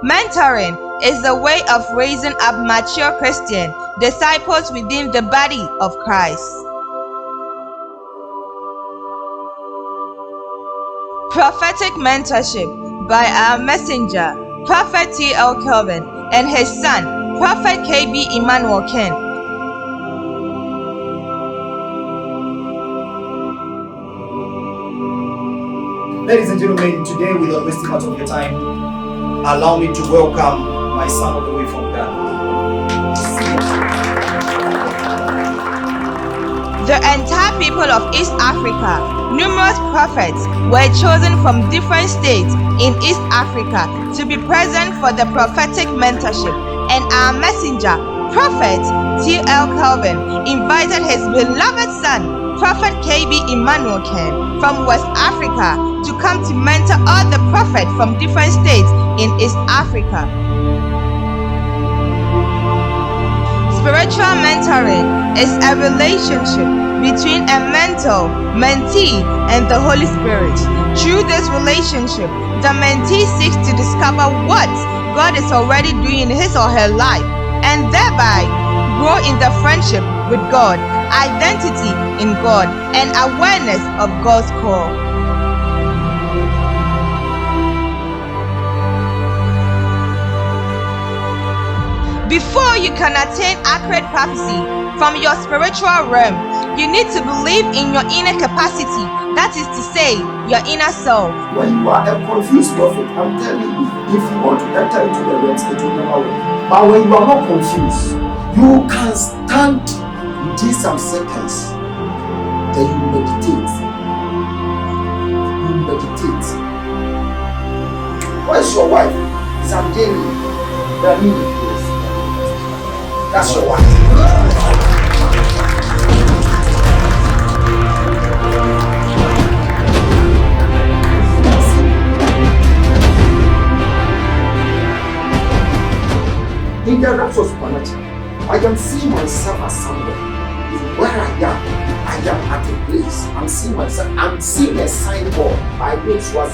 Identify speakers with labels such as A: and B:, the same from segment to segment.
A: Mentoring is the way of raising up mature Christian disciples within the body of Christ. Prophetic mentorship by our messenger, Prophet T.L. Kelvin, and his son, Prophet K.B. Emmanuel Ken.
B: Ladies and gentlemen, today, without wasting much of your time, allow me to welcome my son all the way from Ghana.
A: The entire people of East Africa, numerous prophets were chosen from different states in East Africa to be present for the prophetic mentorship, and our messenger, Prophet T.L. Kelvin, invited his beloved son, Prophet K.B. Emmanuel Ken, from West Africa to come to mentor all the prophets from different states in East Africa. Spiritual mentoring is a relationship between a mentor, mentee, and the Holy Spirit. Through this relationship, the mentee seeks to discover what God is already doing in his or her life, and thereby grow in the friendship with God, identity in God, and awareness of God's call. Before you can attain accurate prophecy from your spiritual realm, you need to believe in your inner capacity, that is to say, your inner self.
C: When you are a confused prophet, I'm telling you, if you want to enter into the realms, it will never work. But when you are not confused, you can stand within some seconds, then you meditate. You meditate. Where's your wife? Sandeli, Danini. That's your wife. In the realms of supernatural, I am seeing myself as somewhere. Where I am at a place. I'm seeing myself. I'm seeing a signboard by which was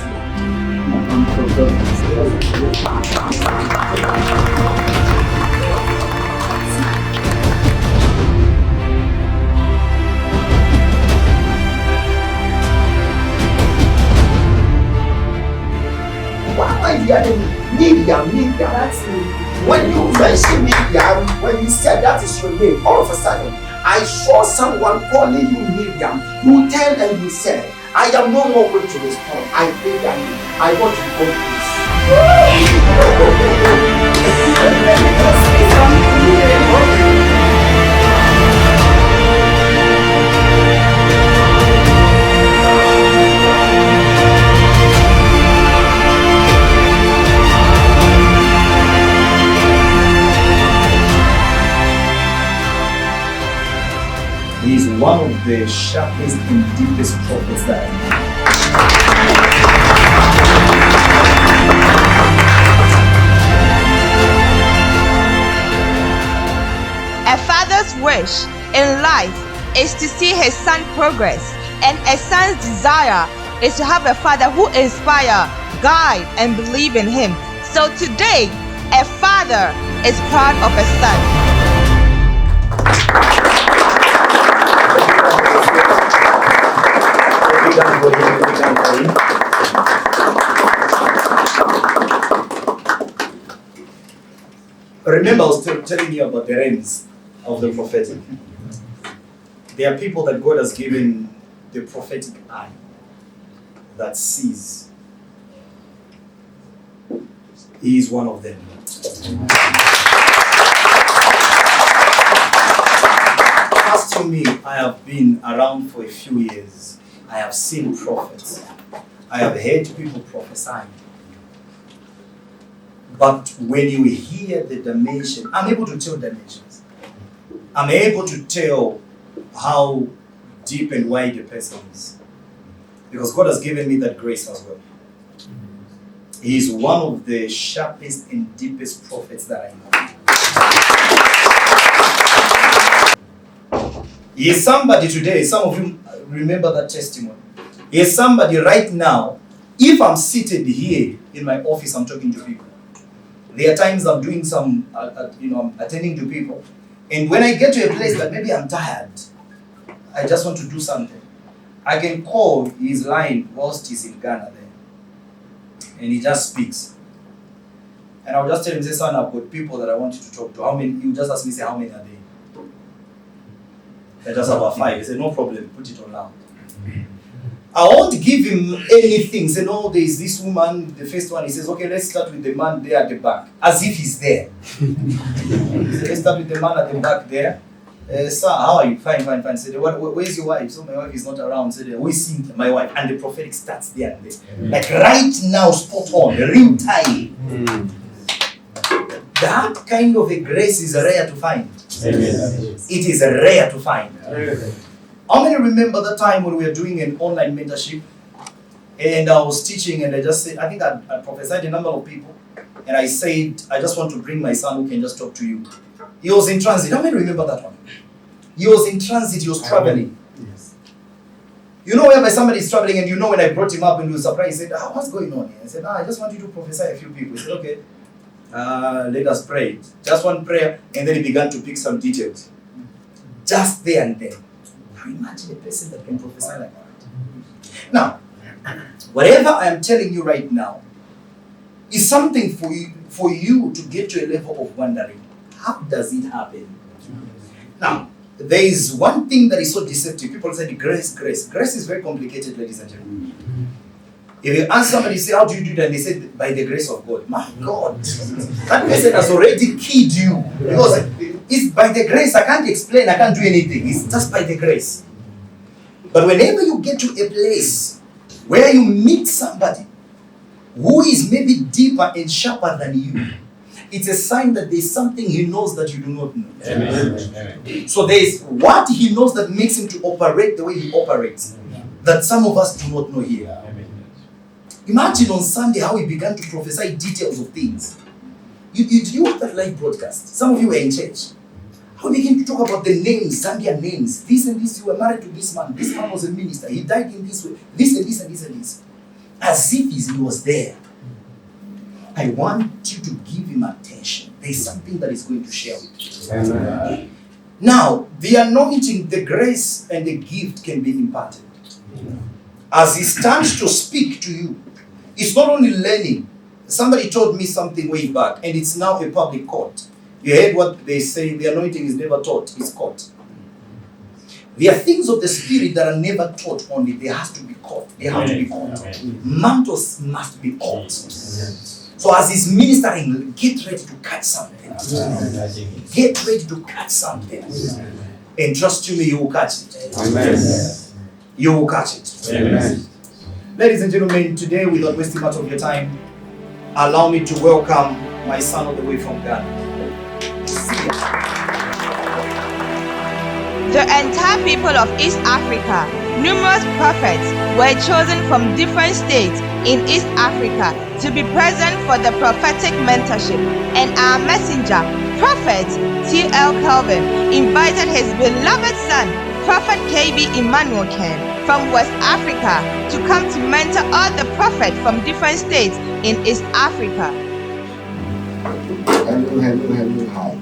C: the enemy, Miriam. That's me. When you mentioned Miriam, when you said that is your name, all of a sudden, I saw someone calling you Miriam. You turned and you said, I am no more going to respond. I pray that I want to go
B: He is one of the sharpest and deepest prophets that I know.
A: A father's wish in life is to see his son progress, and a son's desire is to have a father who inspires, guide, and believe in him. So today, a father is proud of a son.
B: Remember, I was telling you about the realms of the prophetic. There are people that God has given the prophetic eye that sees. He is one of them. As to me, I have been around for a few years. I have seen prophets. I have heard people prophesying. But when you hear the dimension, I'm able to tell dimensions. I'm able to tell how deep and wide the person is. Because God has given me that grace as well. He is one of the sharpest and deepest prophets that I know. He is somebody today, some of you remember that testimony. He is somebody right now, if I'm seated here in my office, I'm talking to people. There are times I'm doing some, I'm attending to people, and when I get to a place that maybe I'm tired, I just want to do something, I can call his line whilst he's in Ghana there, and he just speaks. And I'll just tell him, say, son, I've got people that I want you to talk to. How many? You just ask me, say, how many are they? I just have about 5. He said, no problem, put it on loud. I won't give him anything. Say, no, there is this woman, the first one. He says, okay, let's start with the man there at the back. As if he's there. Let's start with the man at the back there. Sir, how are you? Fine. Say, where's your wife? So my wife is not around. Say, who is seeing my wife? And the prophetic starts there and there. Like right now, spot on, real time. That kind of a grace is rare to find. Amen. It is rare to find. Amen. How many remember the time when we were doing an online mentorship and I was teaching and I just said, I think I prophesied a number of people and I said, I just want to bring my son who can just talk to you. He was in transit. How many remember that one? He was in transit, he was traveling. Yes. You know whereby somebody is traveling and you know when I brought him up and he was surprised, he said, what's going on here? I said, I just want you to prophesy a few people. He said, okay, let us pray. Just one prayer, and then he began to pick some details. Just there and then. Now imagine a person that can prophesy like that. Now, whatever I am telling you right now is something for you to get to a level of wondering. How does it happen? Now, there is one thing that is so deceptive. People say grace. Grace is very complicated, ladies and gentlemen. If you ask somebody, say, how do you do that? And they say, by the grace of God. My God. That person has already killed you. Because it's by the grace. I can't explain. I can't do anything. It's just by the grace. But whenever you get to a place where you meet somebody who is maybe deeper and sharper than you, it's a sign that there's something he knows that you do not know. Amen. So there's what he knows that makes him to operate the way he operates that some of us do not know here. Amen. Imagine on Sunday how he began to prophesy details of things. Did you watch that live broadcast? Some of you were in church. How he began to talk about the names, Zambian names. This and this, you were married to this man. This man was a minister. He died in this way. This and this and this and this. As if he was there. I want you to give him attention. There's something that is going to share with you. Amen. Now, the anointing, the grace, and the gift can be imparted. As he stands to speak to you, it's not only learning. Somebody told me something way back, and it's now a public court. You heard what they say, the anointing is never taught, it's caught. There are things of the spirit that are never taught only. They have to be caught. They have to be caught. Mantles must be caught. So as he's ministering, get ready to catch something. Get ready to catch something. And trust me, you will catch it. Amen. You will catch it. Amen. Ladies and gentlemen, today, without wasting much of your time, allow me to welcome my son all the way from Ghana.
A: The entire people of East Africa, numerous prophets were chosen from different states in East Africa to be present for the prophetic mentorship, and our messenger, Prophet T.L. Kelvin, invited his beloved son, Prophet K.B. Emmanuel Ken, from West Africa to come to mentor all the prophets from different states in East Africa.
C: Hello, hi.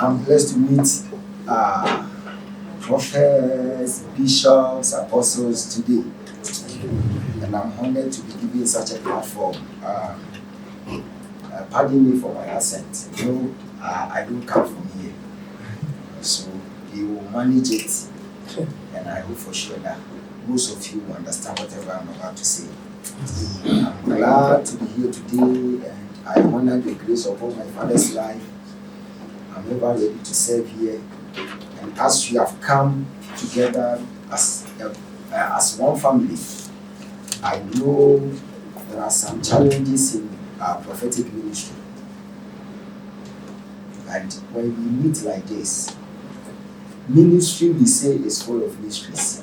C: I'm blessed to meet prophets, bishops, apostles today. And I'm honored to be given such a platform. Pardon me for my accent. You know, I don't come from here. So they will manage it. And I hope for sure that most of you will understand whatever I'm about to say. I'm glad to be here today, and I honor the grace upon my father's life. I'm ever ready to serve here. And as we have come together as one family, I know there are some challenges in our prophetic ministry. And when we meet like this, ministry, we say, is full of mysteries.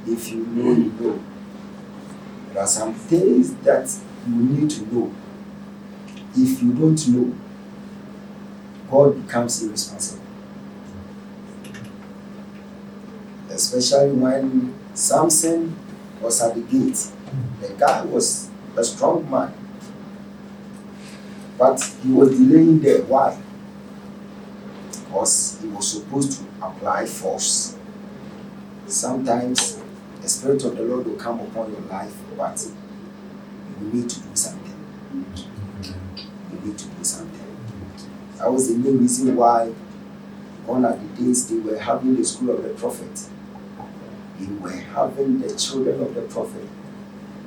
C: If you know, you know. There are some things that you need to know. If you don't know, God becomes irresponsible. Especially when Samson was at the gate. The guy was a strong man, but he was delaying there. Why? Because he was supposed to apply force. Sometimes the Spirit of the Lord will come upon your life, but you need to do something. You need to do something. That was the main reason why one of the days they were having the school of the prophet. They were having the children of the prophet.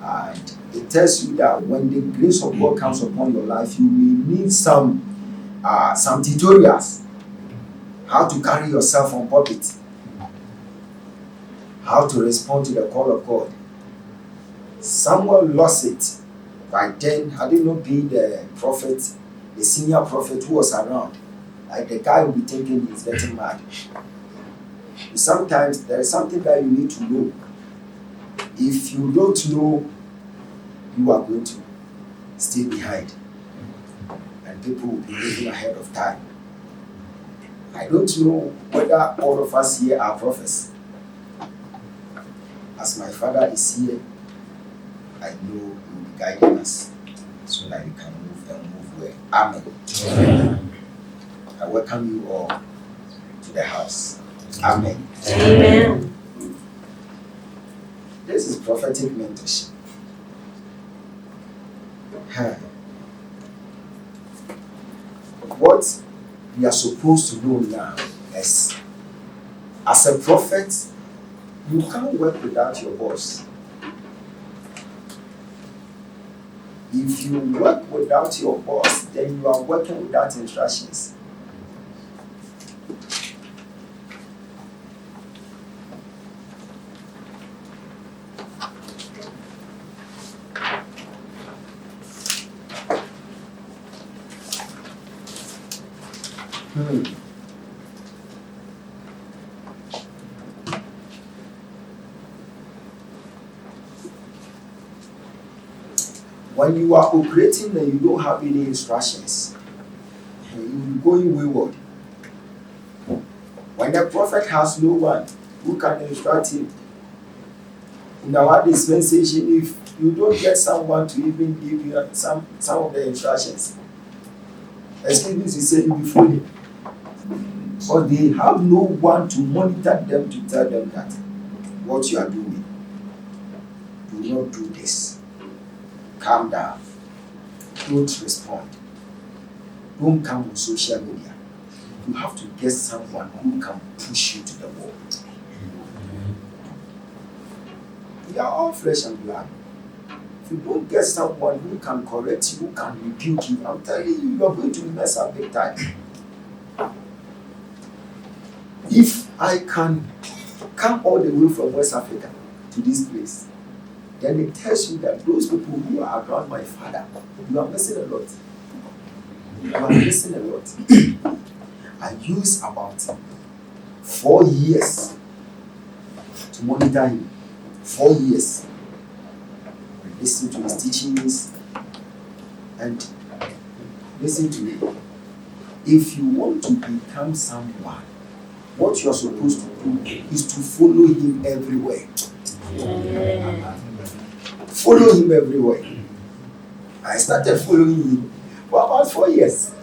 C: And it tells you that when the grace of God comes upon your life, you may need some tutorials. How to carry yourself on pulpit. How to respond to the call of God. Someone lost it. By then, had it not been the prophet, the senior prophet who was around, like the guy will be thinking he's getting mad. Sometimes there is something that you need to know. If you don't know, you are going to stay behind. And people will be living ahead of time. I don't know whether all of us here are prophets. As my father is here, I know he will be guiding us so that we can move and move well. Amen. Amen. I welcome you all to the house. Amen.
D: Amen.
C: This is prophetic mentorship. What we are supposed to know now is, as a prophet, you can't work without your boss. If you work without your boss, then you are working without instructions. When you are operating and you don't have any instructions, you are going wayward. When the prophet has no one who can instruct him, in our dispensation, if you don't get someone to even give you some of the instructions, excuse me to say, you'll be fooling. But they have no one to monitor them to tell them that what you are doing, do not do this. Calm down. Don't respond. Don't come on social media. You have to get someone who can push you to the wall. We are all flesh and blood. If you don't get someone who can correct you, who can rebuke you, I'm telling you, you are going to mess up big time. If I can come all the way from West Africa to this place, then it tells you that those people who are around my father, you are missing a lot. You are missing a lot. I used about 4 years to monitor him. 4 years. Listen to his teachings and listen to me. If you want to become someone, what you are supposed to do is to follow him everywhere. Follow him everywhere. I started following him for about 4 years.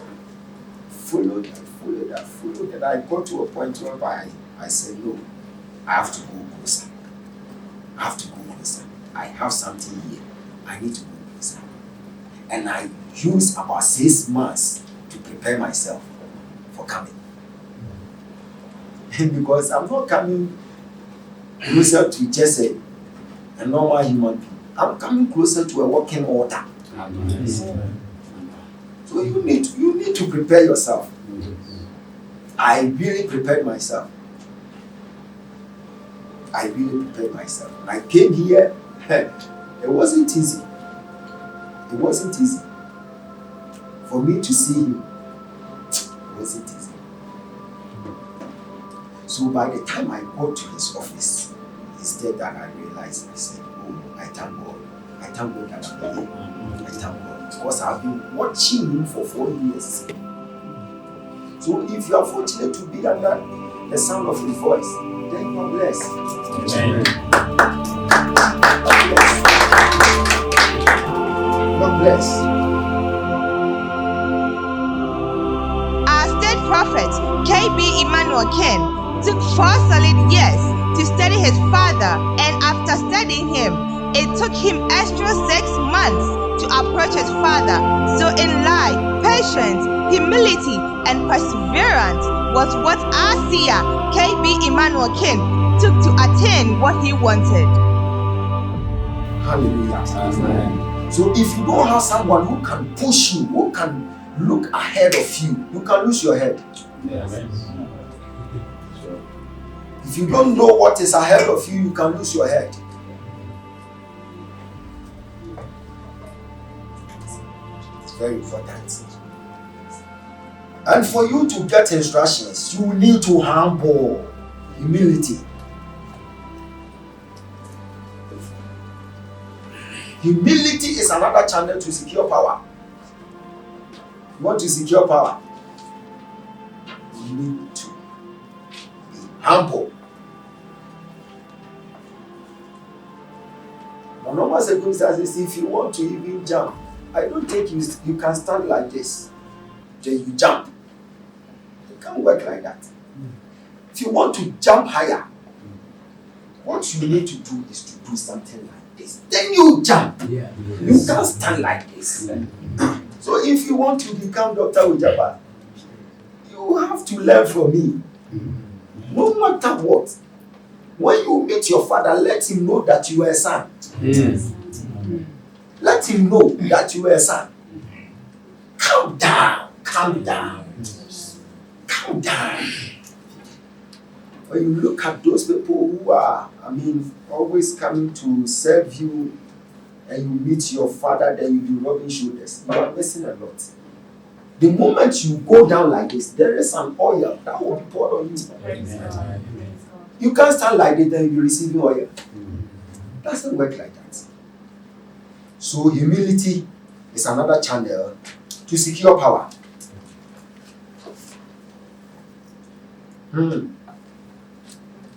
C: Followed. And I got to a point where I said, no, I have to go closer. I have something here. I need to go closer. And I used about 6 months to prepare myself for coming. Because I'm not coming closer to just a normal human being. I'm coming closer to a walking altar. So you need to prepare yourself. I really prepared myself. When I came here, it wasn't easy. For me to see him, it wasn't easy. So by the time I got to his office, instead that I realized, I said, oh, I thank God that I'm here. I thank God. Because I've been watching him for 4 years. So if you are fortunate to be under the sound of his voice, then you are blessed. Amen.
A: solid years to study his father, and after studying him, it took him extra 6 months to approach his father. So in life, patience, humility, and perseverance was what our seer, KB Emmanuel King, took to attain what he wanted.
C: Hallelujah. Amen. So if you don't have someone who can push you, who can look ahead of you, you can lose your head.
D: Yes.
C: If you don't know what is ahead of you, you can lose your head. It's very important. And for you to get instructions, you need to humble, humility. Humility is another channel to secure power. You want to secure power? You need to be humble. My normal circumstances, if you want to even jump, I don't think you can stand like this. Then you jump. It can't work like that. If you want to jump higher, what you need to do is to do something like this. Then you jump.
D: Yeah.
C: You can't stand like this. So if you want to become Dr. Ogyaba, you have to learn from me. No matter what. When you meet your father, let him know that you are a son.
D: Yes.
C: Let him know that you are a son. Calm down. Calm down. Calm down. When you look at those people who are, always coming to serve you, and you meet your father, then you be rubbing shoulders, you are missing a lot. The moment you go down like this, there is an oil that will be poured on you.
D: Amen.
C: You can't stand like this, then you'll be receiving oil. It doesn't work like that. So humility is another channel to secure power.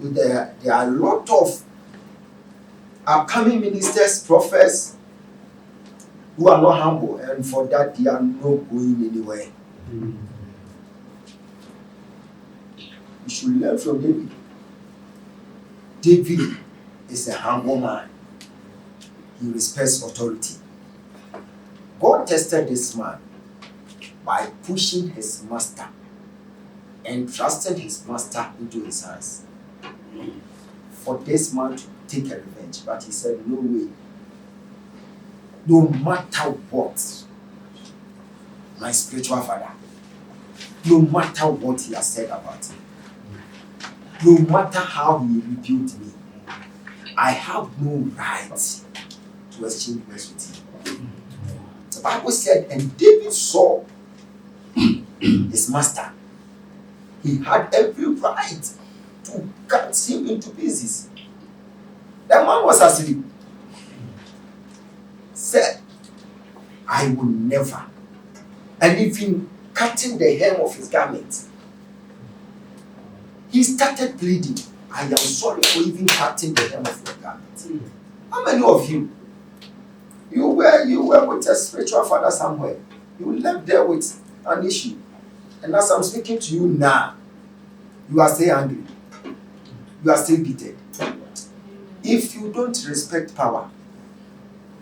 C: There are a lot of upcoming ministers, prophets who are not humble, and for that they are not going anywhere. We should learn from David. David is a humble man. He respects authority. God tested this man by pushing his master and trusting his master into his hands for this man to take a revenge. But he said, no way. No matter what, my spiritual father, no matter what he has said about me, no matter how he rebuked me, I have no right to exchange words with him. The Bible said, and David saw his master. He had every right to cut him into pieces. The man was asleep. Said, I will never. And even cutting the hem of his garment, he started pleading, I am sorry for even cutting the hem of your garment. How many of you were with a spiritual father somewhere? You left there with an issue. And as I'm speaking to you now, you are still angry. You are still bitter. If you don't respect power,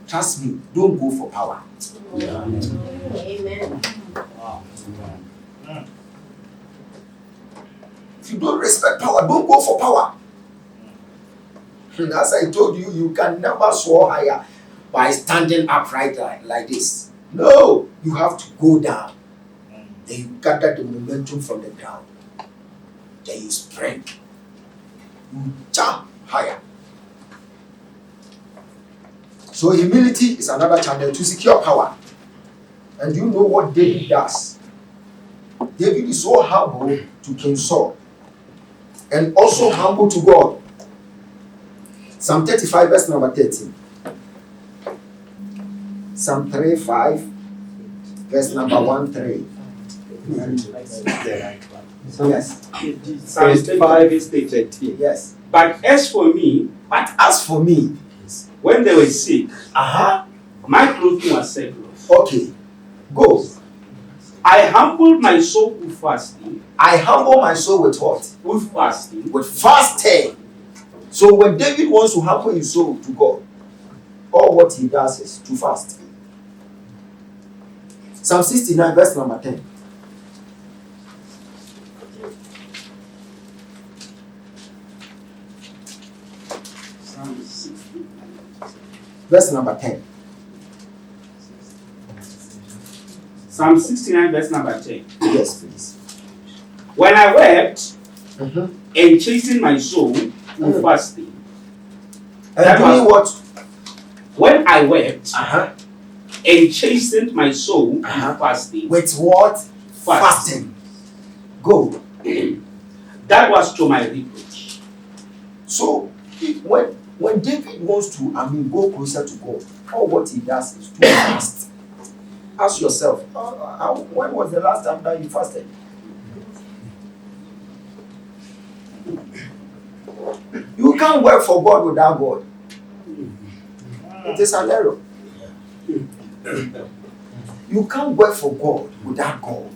C: trust me, don't go for power.
E: Amen.
C: If you don't respect power, don't go for power. As I told you, you can never soar higher by standing upright like this. No, you have to go down. Then you gather the momentum from the ground. Then you spring. You jump higher. So humility is another channel to secure power. And you know what David does? David is so humble to King Saul and also humble to God. Psalm 35 verse number 13. Psalm 35 verse number 13. Yes.
F: Psalm 35 verse 13.
C: Yes.
F: But as for me, when they were sick, my clothing was sackcloth.
C: Okay. Go.
F: I humbled my soul with fasting.
C: I humble my soul with what?
F: With fasting.
C: With fasting. So when David wants to humble his soul to God, all what he does is to fast. Psalm 69, verse number 10.
F: Psalm 69.
C: Verse number 10.
F: Psalm 69, verse number 10.
C: Yes, please.
F: When I wept
C: Mm-hmm.
F: and chastened my soul with fasting.
C: And
F: That
C: doing what?
F: When I wept
C: Uh-huh.
F: and chastened my soul
C: Uh-huh.
F: with fasting.
C: With what? Fasting. Go.
F: That was to my reproach.
C: So when David wants to, go closer to God, all what he does is to fast. Ask yourself, when was the last time that you fasted? You can't work for God without God. It is an error. You can't work for God without God.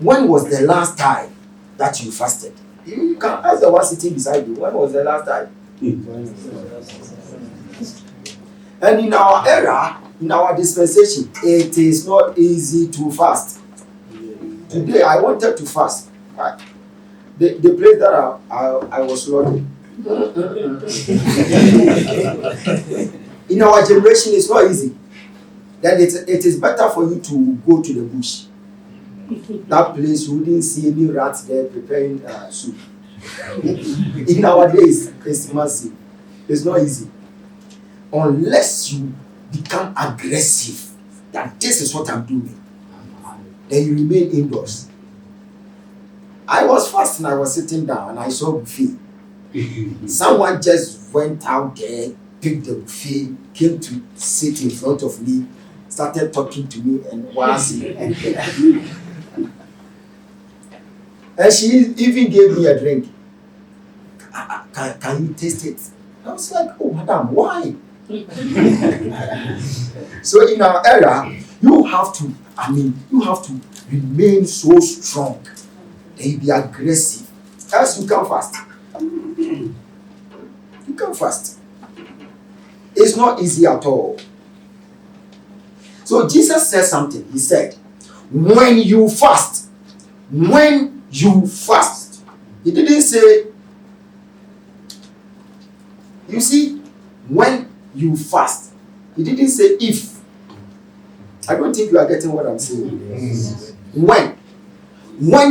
C: When was the last time that you fasted? You can ask the one sitting beside you. When was the last time? And in our era, in our dispensation, it is not easy to fast. Today, I wanted to fast. The place that I was lodging. In our generation, it's not easy. Then it is better for you to go to the bush. That place, you wouldn't see any rats there preparing soup. In our days, it's massive. It's not easy. Unless you become aggressive, that this is what I'm doing, then you remain indoors. I was fasting, I was sitting down, and I saw buffet. Someone just went out there, picked the buffet, came to sit in front of me, started talking to me, and was and she even gave me a drink. Can you taste it? I was like, oh, madam, why? So in our era, you have to remain so strong. Then be aggressive. Else you can't fast. You can't fast. It's not easy at all. So Jesus said something. He said, when you fast. He didn't say, you see, when you fast. He didn't say if. I don't think you are getting what I'm saying. Yes. When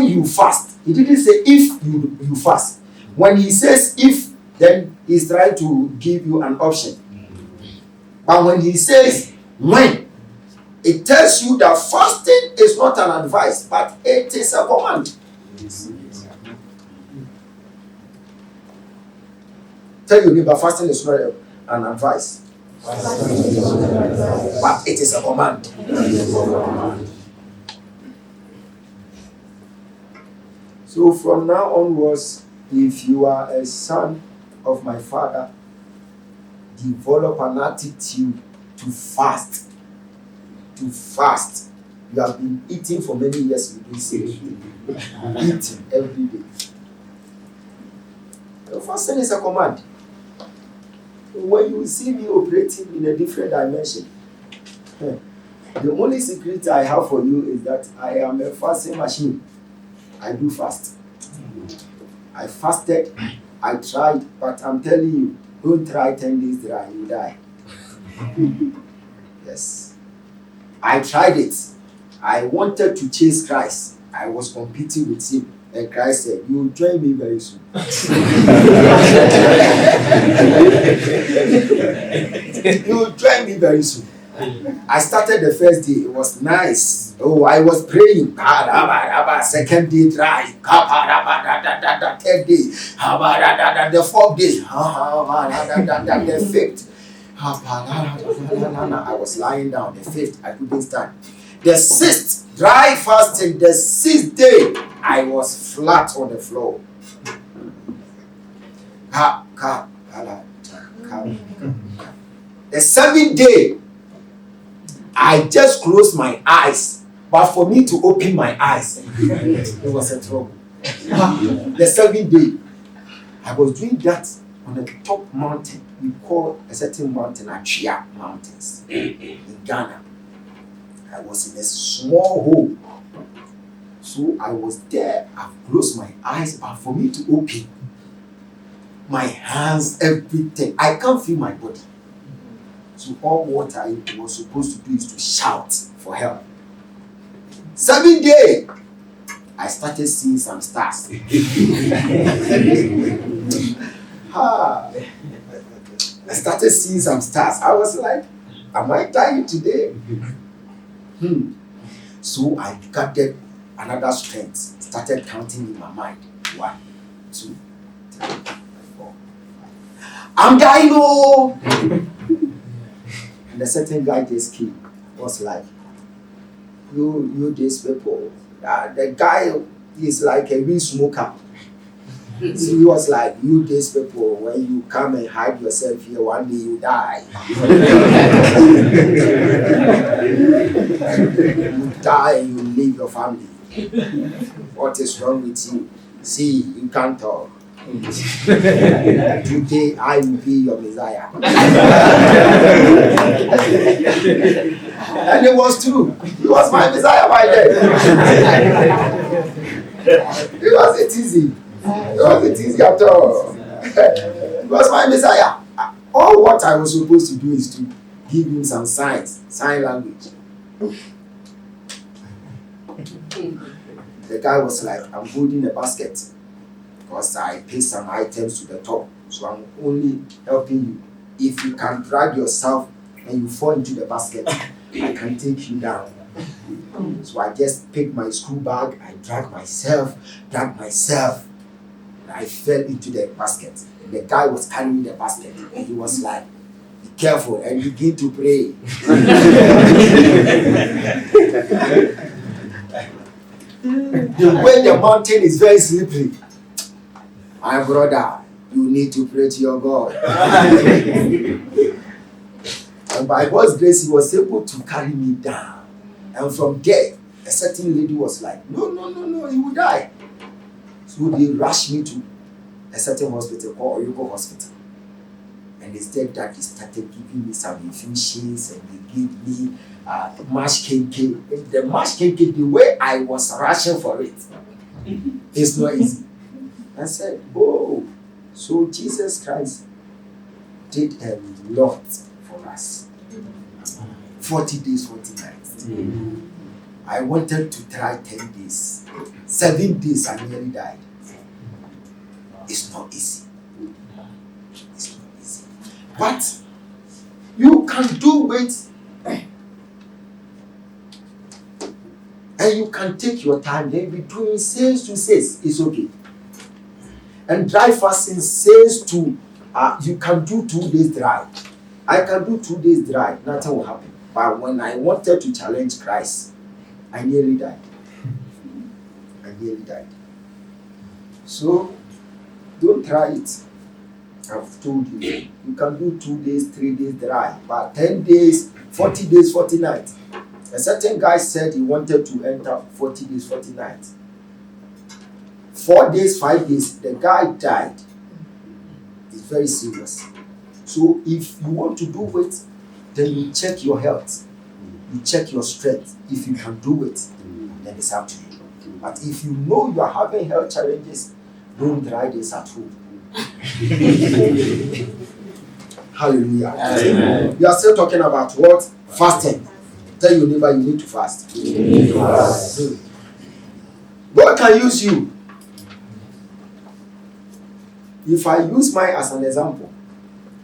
C: you fast. He didn't say if you fast. When he says if, then he's trying to give you an option. But when he says when, it tells you that fasting is not an advice, but it is a command. Tell your neighbor, fasting is not an advice, but it is a command. So from now onwards, if you are a son of my father, develop an attitude to fast. To fast. You have been eating for many years, you don't say eating every day. So fasting is a command. When you see me operating in a different dimension, the only secret I have for you is that I am a fasting machine. I do fast. I fasted, I tried, but I'm telling you, don't try 10 days dry, you die. Yes. I tried it. I wanted to chase Christ. I was competing with him. And Christ said, you will join me very soon. You will join me very soon. I started the first day. It was nice. Oh, I was praying. Second day dry. Third day. The fourth day. The fifth. I was lying down. The fifth, I couldn't stand. The sixth, dry fasting. The sixth day, I was flat on the floor. The seventh day, I just closed my eyes. But for me to open my eyes, it was a trouble. The 7th day, I was doing that on the top mountain. We call a certain mountain Ogyaba Mountains in Ghana. I was in a small hole. So I was there, I closed my eyes, but for me to open, my hands, everything, I can't feel my body. So all what I was supposed to do is to shout for help. 7th day, I started seeing some stars. I started seeing some stars. I was like, am I dying today? So I gathered another strength, started counting in my mind. 1, 2, 3, 4, 5. I'm dying, oh! And the certain guy just came, was like, you these people. The guy is like a real smoker. So he was like, you these people, when you come and hide yourself here, one day you die. You die and you leave your family. What is wrong with you? See, you can't talk. Today I will be your Messiah. And it was true. He was my Messiah by then. It wasn't easy. It wasn't easy at all. It was my Messiah. All what I was supposed to do is to give him some signs, sign language. The guy was like, I'm holding a basket because I pay some items to the top. So I'm only helping you. If you can drag yourself and you fall into the basket, I can take you down. So I just picked my school bag, I dragged myself, and I fell into the basket. And the guy was carrying the basket, and he was like, be careful, and begin to pray. The way the mountain is very slippery. My brother, you need to pray to your God. And by God's grace, he was able to carry me down. And from there, a certain lady was like, no, he will die. So they rushed me to a certain hospital called Ogyaba Hospital. And instead that, they started giving me some infusions and they gave me mashed cake. The mashed cake, the way I was rushing for it, it's not easy. I said, oh, so Jesus Christ did a lot for us. 40 days, 40 nights. I wanted to try 10 days. 7 days, I nearly died. It's not easy. It's not easy. But you can do it. And you can take your time. Then between 6 to 6, it's okay. And dry fasting says to, you can do 2 days dry. I can do 2 days dry, nothing will happen. But when I wanted to challenge Christ, I nearly died. So, don't try it. I've told you. You can do 2 days, 3 days dry. But 10 days, 40 days, 40 nights. A certain guy said he wanted to enter 40 days, 40 nights. 4 days, 5 days, the guy died. It's very serious. So if you want to do it, then you check your health. You check your strength. If you can do it, then it's up to you. But if you know you are having health challenges, don't try this at home. Hallelujah. Amen. We are still talking about what? Fasting. Tell your neighbor you need to fast. God can use you. If I use mine as an example,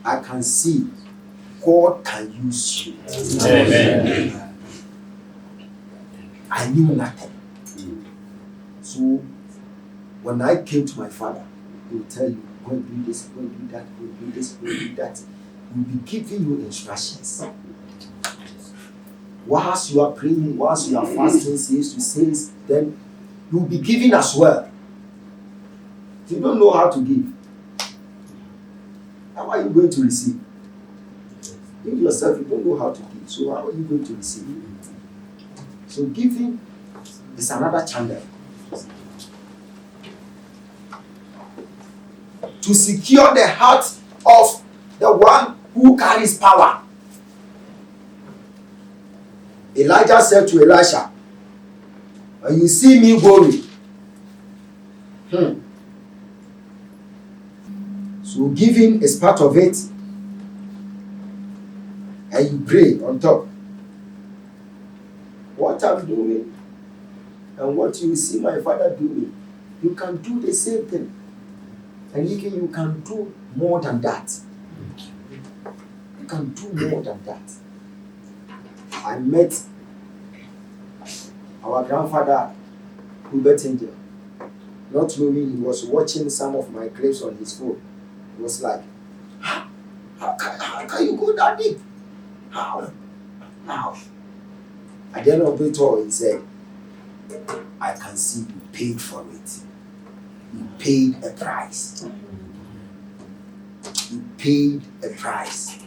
C: I can see God can use you. Amen. I knew nothing. So when I came to my father, he will tell you, go and do this, go and do that, go and do this, go and do that. He will be giving you instructions. Whilst you are praying, whilst you are fasting, says to says, then you will be giving as well. If you don't know how to give, how are you going to receive? You yourself, you don't know how to give, so how are you going to receive? So giving is another channel to secure the heart of the one who carries power. Elijah said to Elisha, when you see me going, so giving is part of it, and you pray on top. What I'm doing and what you see my father doing, you can do the same thing, and you can do more than that. You can do more than that. I met our grandfather, Hubert Angel, not knowing he was watching some of my clips on his phone. He was like, how can you go that deep? How? At the end of it all, he said, I can see you paid for it. You paid a price. You paid a price.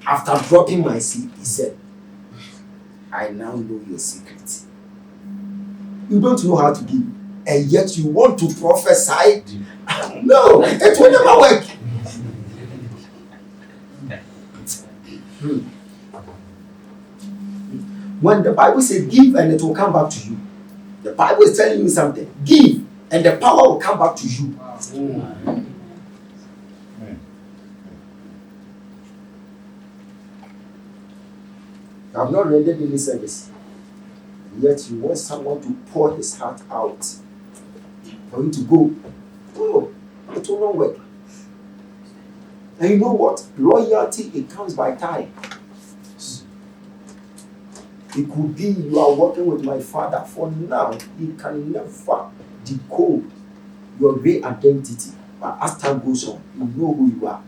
C: After dropping my seed, he said, I now know your secret. You don't know how to give, and yet you want to prophesy? No, it will never work. When the Bible says give and it will come back to you, the Bible is telling you something. Give and the power will come back to you. I have not rendered any service, yet you want someone to pour his heart out for you to go. Oh, it will not work. And you know what? Loyalty, it comes by time. It could be you are working with my father for now. He can never decode your real identity. But as time goes on, you know who you are.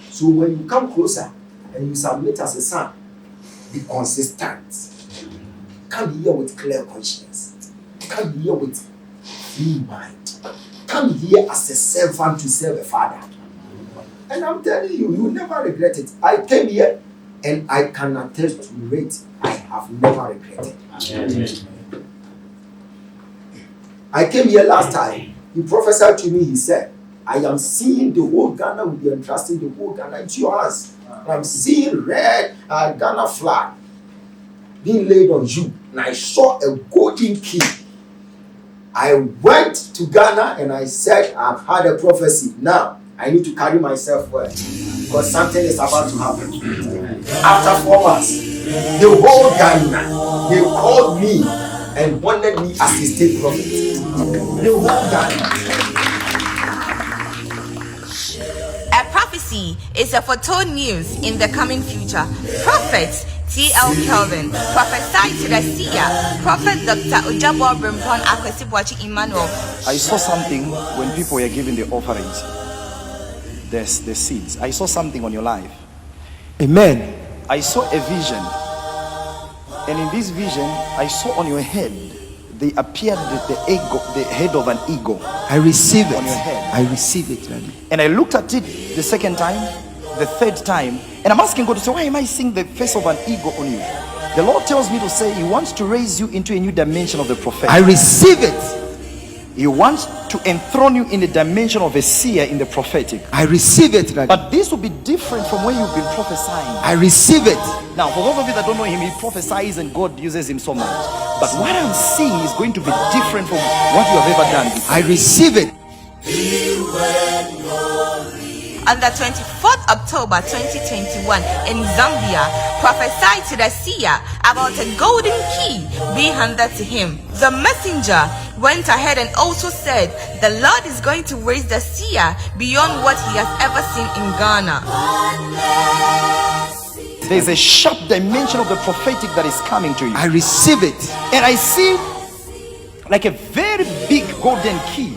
C: So when you come closer and you submit as a son, be consistent. Come here with clear conscience. Come here with free mind. Come here as a servant to serve a father. And I'm telling you, you will never regret it. I came here and I can attest to it. I have never regretted. Amen. I came here last time. He prophesied to me, he said, I am seeing the whole Ghana will be entrusting the whole Ghana into your hands. And I'm seeing red Ghana flag being laid on you. And I saw a golden key. I went to Ghana and I said, I've had a prophecy. Now, I need to carry myself well. Because something is about to happen. After 4 months, the whole Ghana, they called me and wanted me as a state prophet. The whole Ghana.
A: A prophecy is a foretold news in the coming future. Prophet T.L. Kelvin prophesied to the seer, Prophet Dr. Ogyaba Brimpon Akwesibwachi Emmanuel.
D: I saw something when people were giving the offerings. There's the seeds. I saw something on your life.
C: Amen.
D: I saw a vision. And in this vision, I saw on your head, they appeared the head of an eagle.
C: I receive it.
D: On your head.
C: I receive it, Daddy.
D: And I looked at it the second time, the third time, and I'm asking God to say, why am I seeing the face of an eagle on you? The Lord tells me to say He wants to raise you into a new dimension of the prophetic.
C: I receive it.
D: He wants to enthrone you in the dimension of a seer in the prophetic.
C: I receive it, Daddy.
D: But this will be different from where you've been prophesying.
C: I receive it.
D: Now, for those of you that don't know him, he prophesies and God uses him so much. But what I'm seeing is going to be different from what you have ever done before.
C: I receive it.
A: On the 24th October 2021 in Zambia, prophesied to the seer about a golden key being handed to him. The messenger went ahead and also said the Lord is going to raise the seer beyond what he has ever seen in Ghana.
D: There's a sharp dimension of the prophetic that is coming to you.
C: I receive it.
D: And I see like a very big golden key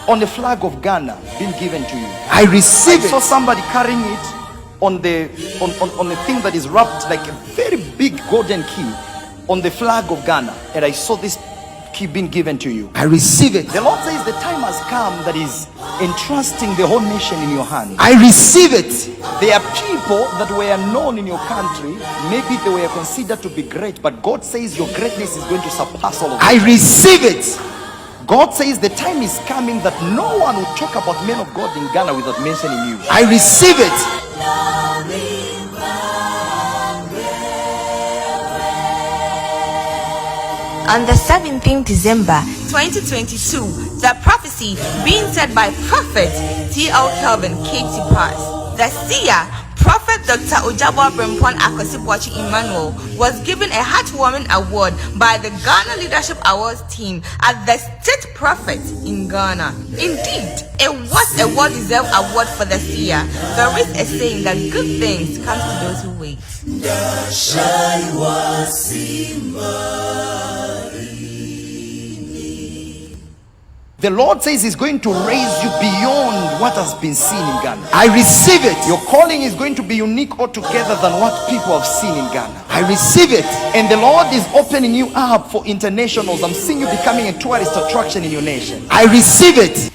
D: on the flag of Ghana being given to you.
C: I receive
D: I saw
C: it.
D: somebody carrying it on the thing that is wrapped like a very big golden key on the flag of Ghana. And I saw this been given to you.
C: I receive it.
D: The Lord says the time has come that is entrusting the whole nation in your hands.
C: I receive it.
D: There are people that were known in your country. Maybe they were considered to be great, but God says your greatness is going to surpass all of them.
C: I receive it.
D: God says the time is coming that no one will talk about men of God in Ghana without mentioning you.
C: I receive it.
A: On the 17th December 2022, the prophecy being said by Prophet T.L. Kelvin came to pass. The seer, Prophet Dr. Ogyaba Akosipwachi Emmanuel, was given a heartwarming award by the Ghana Leadership Awards team as the State Prophet in Ghana. Indeed, it was a well-deserved award for the seer. There is a saying that good things come to those who wait.
D: The Lord says He's going to raise you beyond what has been seen in Ghana.
C: I receive it.
D: Your calling is going to be unique altogether than what people have seen in Ghana.
C: I receive it.
D: And the Lord is opening you up for internationals. I'm seeing you becoming a tourist attraction in your nation.
C: I receive it.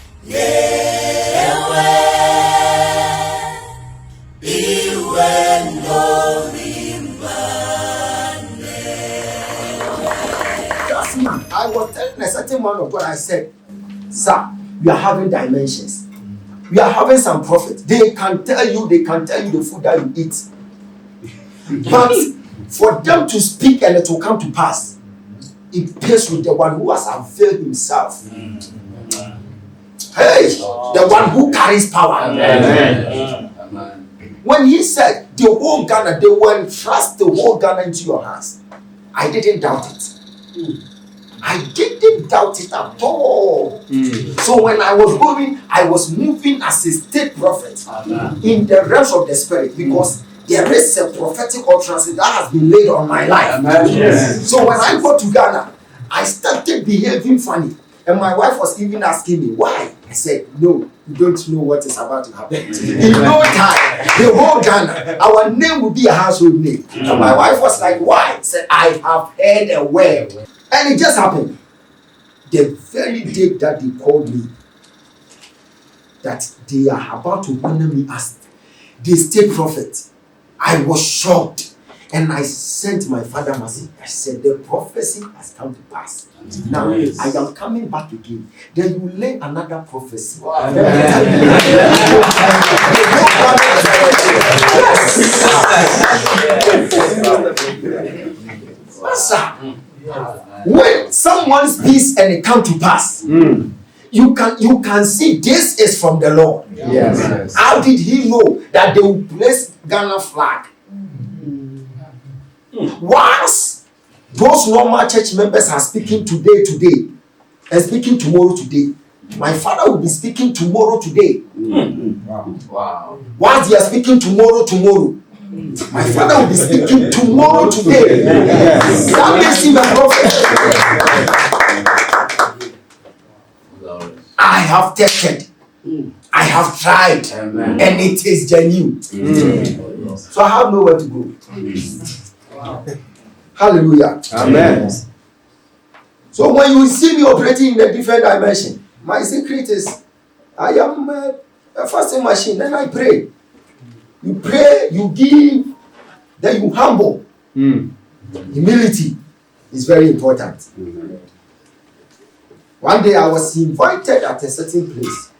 C: That's me. I was telling a certain man of God, I said, sir, we are having dimensions. We are having some prophets. They can tell you the food that you eat. But for them to speak and it will come to pass, it pays with the one who has availed himself. Hey, the one who carries power.
F: Amen.
C: When he said the whole Ghana, they will entrust the whole Ghana into your hands, I didn't doubt it. I didn't doubt it at all. So when I was going, I was moving as a state prophet in the realms of the spirit, because there is a prophetic utterance that has been laid on my life.
F: Yes.
C: So when I got to Ghana, I started behaving funny. And my wife was even asking me, why? I said, no, you don't know what is about to happen. In no time, the whole Ghana, our name will be a household name. And my wife was like, why? I said, I have heard a word. And it just happened. The very day that they called me, that they are about to honor me as the state prophet, I was shocked. And I sent my father message. I said, the prophecy has come to pass. Now,
F: Yes.
C: I am coming back again. Then you lay another prophecy.
F: Wow.
C: Master, when someone speaks and it comes to pass, you can see this is from the Lord.
F: Yes.
C: How did he know that they will place Ghana flag? Once those normal church members are speaking today, and speaking tomorrow, my father will be speaking tomorrow, today.
F: Wow.
C: Once they are speaking tomorrow, my father will be speaking tomorrow, today. That makes him a prophet. I have tested, I have tried,
F: Amen.
C: and it is genuine. So I have nowhere to go. Hallelujah.
F: Amen.
C: So when you see me operating in a different dimension, my secret is I am a fasting machine, then I pray. You pray, you give, then you humble. Humility is very important. One day I was invited at a certain place.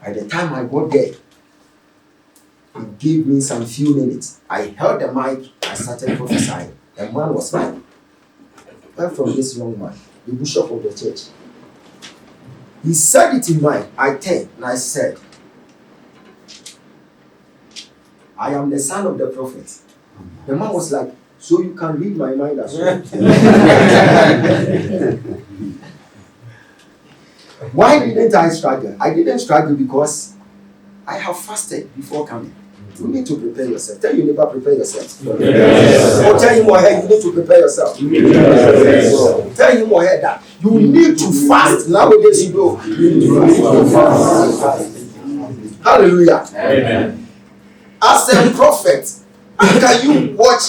C: By the time I got there, he gave me some few minutes. I held the mic, I started prophesying. The man was like, "Where from this young man, the bishop of the church?" He said it in mind. I turned and I said, "I am the son of the prophet." The man was like, "So you can read my mind as well." Why didn't I struggle? I didn't struggle because I have fasted before coming. You need to prepare yourself. Tell your neighbor, prepare yourself.
F: Yes.
C: Or tell him or her, you need to prepare yourself.
F: Yes.
C: Tell him or her that you need to fast. Nowadays, you know. You need to fast. Hallelujah.
F: Amen.
C: As a prophet, can you watch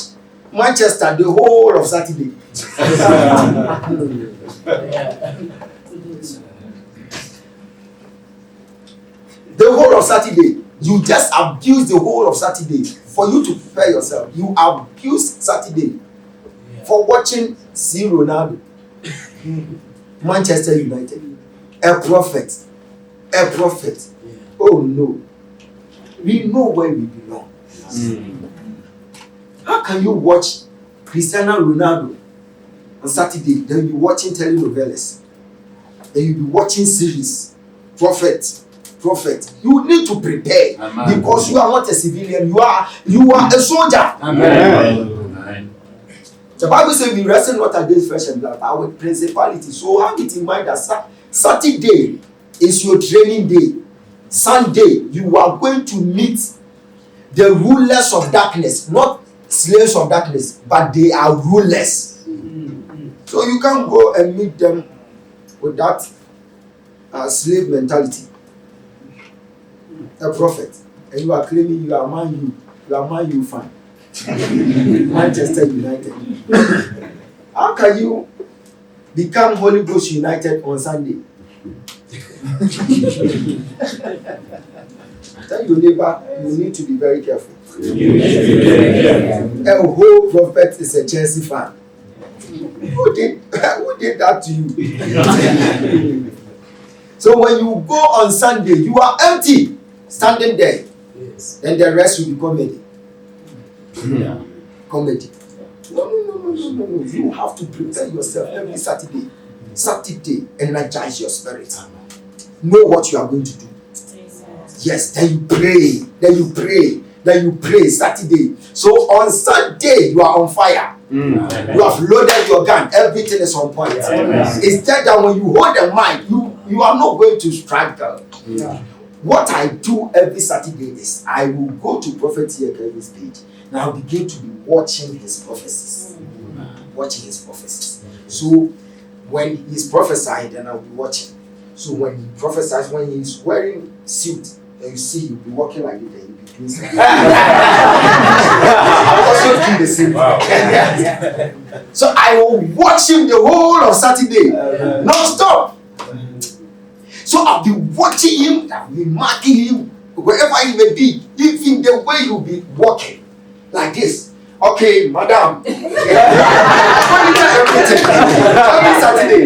C: Manchester the whole of Saturday? The whole of Saturday, you just abuse the whole of Saturday for you to prepare yourself. You abuse Saturday for watching C. Ronaldo, Manchester United, a prophet. Oh no, we know where we belong. How can you watch Cristiano Ronaldo on Saturday, then you be watching telenovelas, then you be watching series? Prophet, you need to prepare. Amen. Because you are not a civilian, you are a soldier. Amen. The Bible says we wrestle not against flesh and blood, but with principality. So have it in mind that Saturday is your training day. Sunday, you are going to meet the rulers of darkness, not slaves of darkness, but they are rulers. So you can't go and meet them with that slave mentality. A prophet, and you are claiming you are Man U fan. Manchester United. How can you become Holy Ghost United on Sunday? Tell your neighbor, you need to be very careful. A whole prophet is a Chelsea fan. Who did that to you? So when you go on Sunday, you are empty, standing there. Yes. Then the rest will be comedy. Yeah. Comedy. No. You have to prepare yourself every Saturday. Saturday, energize your spirit. Know what you are going to do. Yes, then you pray Saturday. So on Sunday, you are on fire. You have loaded your gun. Everything is on point. Instead that when you hold the mic, you are not going to strike them. What I do every Saturday is I will go to Prophet Kelvin's page and I'll begin to be watching his prophecies. So when he's prophesied, then I'll be watching. So when he prophesies, when he's wearing suit, and you see he'll be walking like this, and he'll be doing something. I'll also do the same. Wow. So I will watch him the whole of Saturday, non-stop. So I'll be watching him, I'll be marking him, wherever he may be, even the way he'll be walking, like this. Okay, madam. Every Saturday.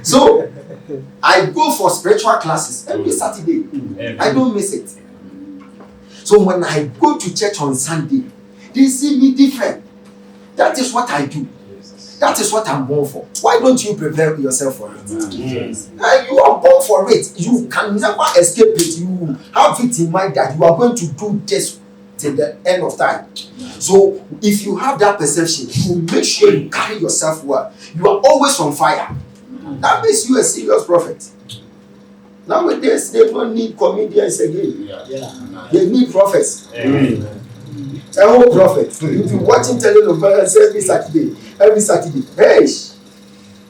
C: So I go for spiritual classes every Saturday. I don't miss it. So when I go to church on Sunday, they see me different. That is what I do. That is what I'm born for. Why don't you prepare yourself for it? You are born for it. You can never escape it. You have it in mind that you are going to do this till the end of time. So if you have that perception, you make sure you carry yourself well. You are always on fire. That makes you a serious prophet. Nowadays, they don't need comedians again. They need prophets. A whole prophet. You'll be watching telenovelas every Saturday. Hey,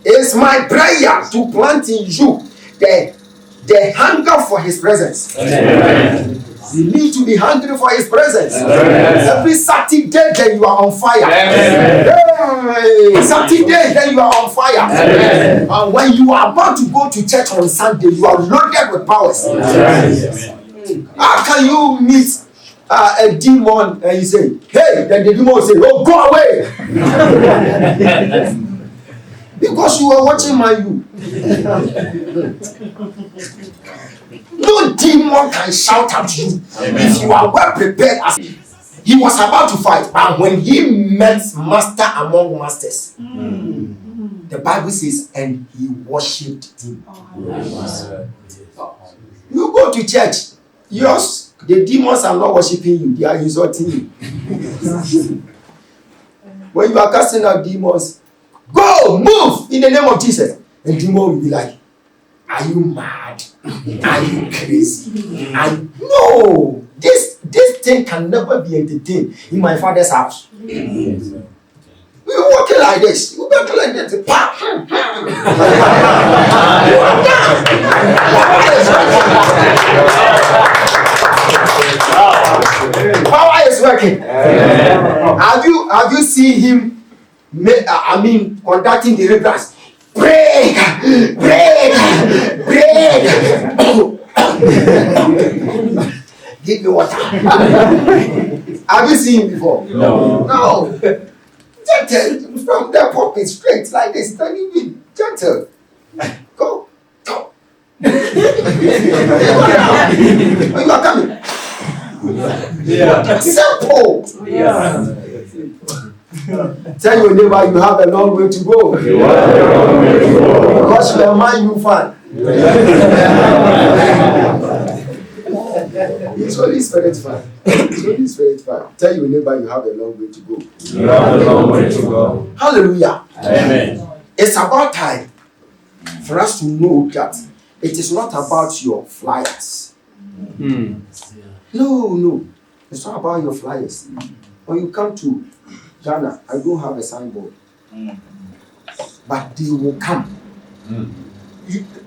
C: it's my prayer to plant in you the hunger for his presence. Amen. You need to be hungry for his presence. Amen. Every Saturday, then you are on fire. Hey, Saturday, then you are on fire. Amen. And when you are about to go to church on Sunday, you are loaded with powers. Amen. How can you meet a demon and you say, hey, then the demon will say, oh, go away. Because you are watching my you. No demon can shout at you if you are well prepared. As he was about to fight, but when he met master among masters, the Bible says, and he worshipped him. You go to church, yours, the demons are not worshiping you, they are insulting you. When you are casting out demons, go, move in the name of Jesus. And demon will be like, are you mad? Are you crazy? No, this thing can never be entertained in my father's house. We were walking like this. We were walking like this. Power is is working. Have you seen him conducting deliverance? Break. Give me water. Have you seen him before? No. Gentle from the pulpit straight like this. Don't even gentle. Go. You are coming. Yeah. Simple. Yeah. Tell your neighbor you have a long way to go. Because you are man you fan. It's Holy Spirit fan. Tell your neighbor you have a long way to go. Hallelujah.
E: Amen.
C: It's about time for us to know that it is not about your flyers. No. It's not about your flyers. When you come to Ghana, I don't have a signboard. But they will come.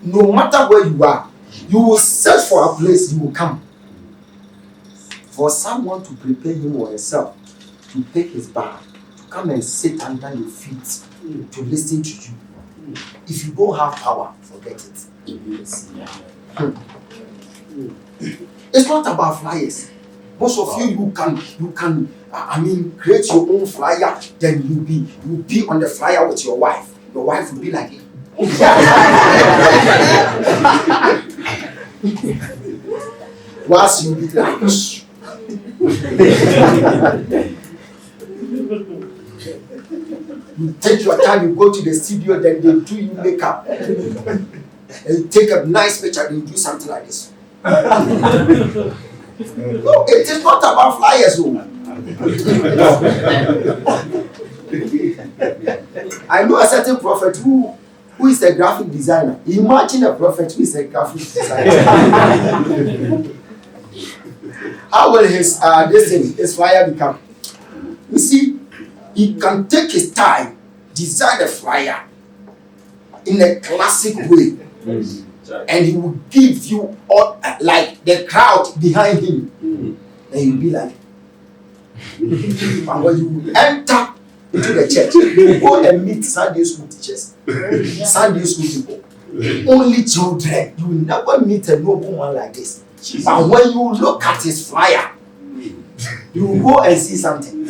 C: No matter where you are, you will search for a place, you will come. For someone to prepare him or herself to take his bag, to come and sit under your feet, to listen to you. If you don't have power, forget it. It's not about flyers. Most of you can create your own flyer, then you'll be on the flyer with your wife. Your wife will be like it. Whilst you be like you take your time, you go to the studio, then they do you makeup. And you take a nice picture, and you do something like this. No, it is not about flyers. I know a certain prophet who is a graphic designer. Imagine a prophet who is a graphic designer. How will his flyer become? You see, he can take his time, design a flyer in a classic way. And he will give you all, like the crowd behind him. And you'll be like, and when you enter into the church, you go and meet Sunday school teachers, Sunday school people, only children. You will never meet a noble man like this. But when you look at his flyer, you will go and see something.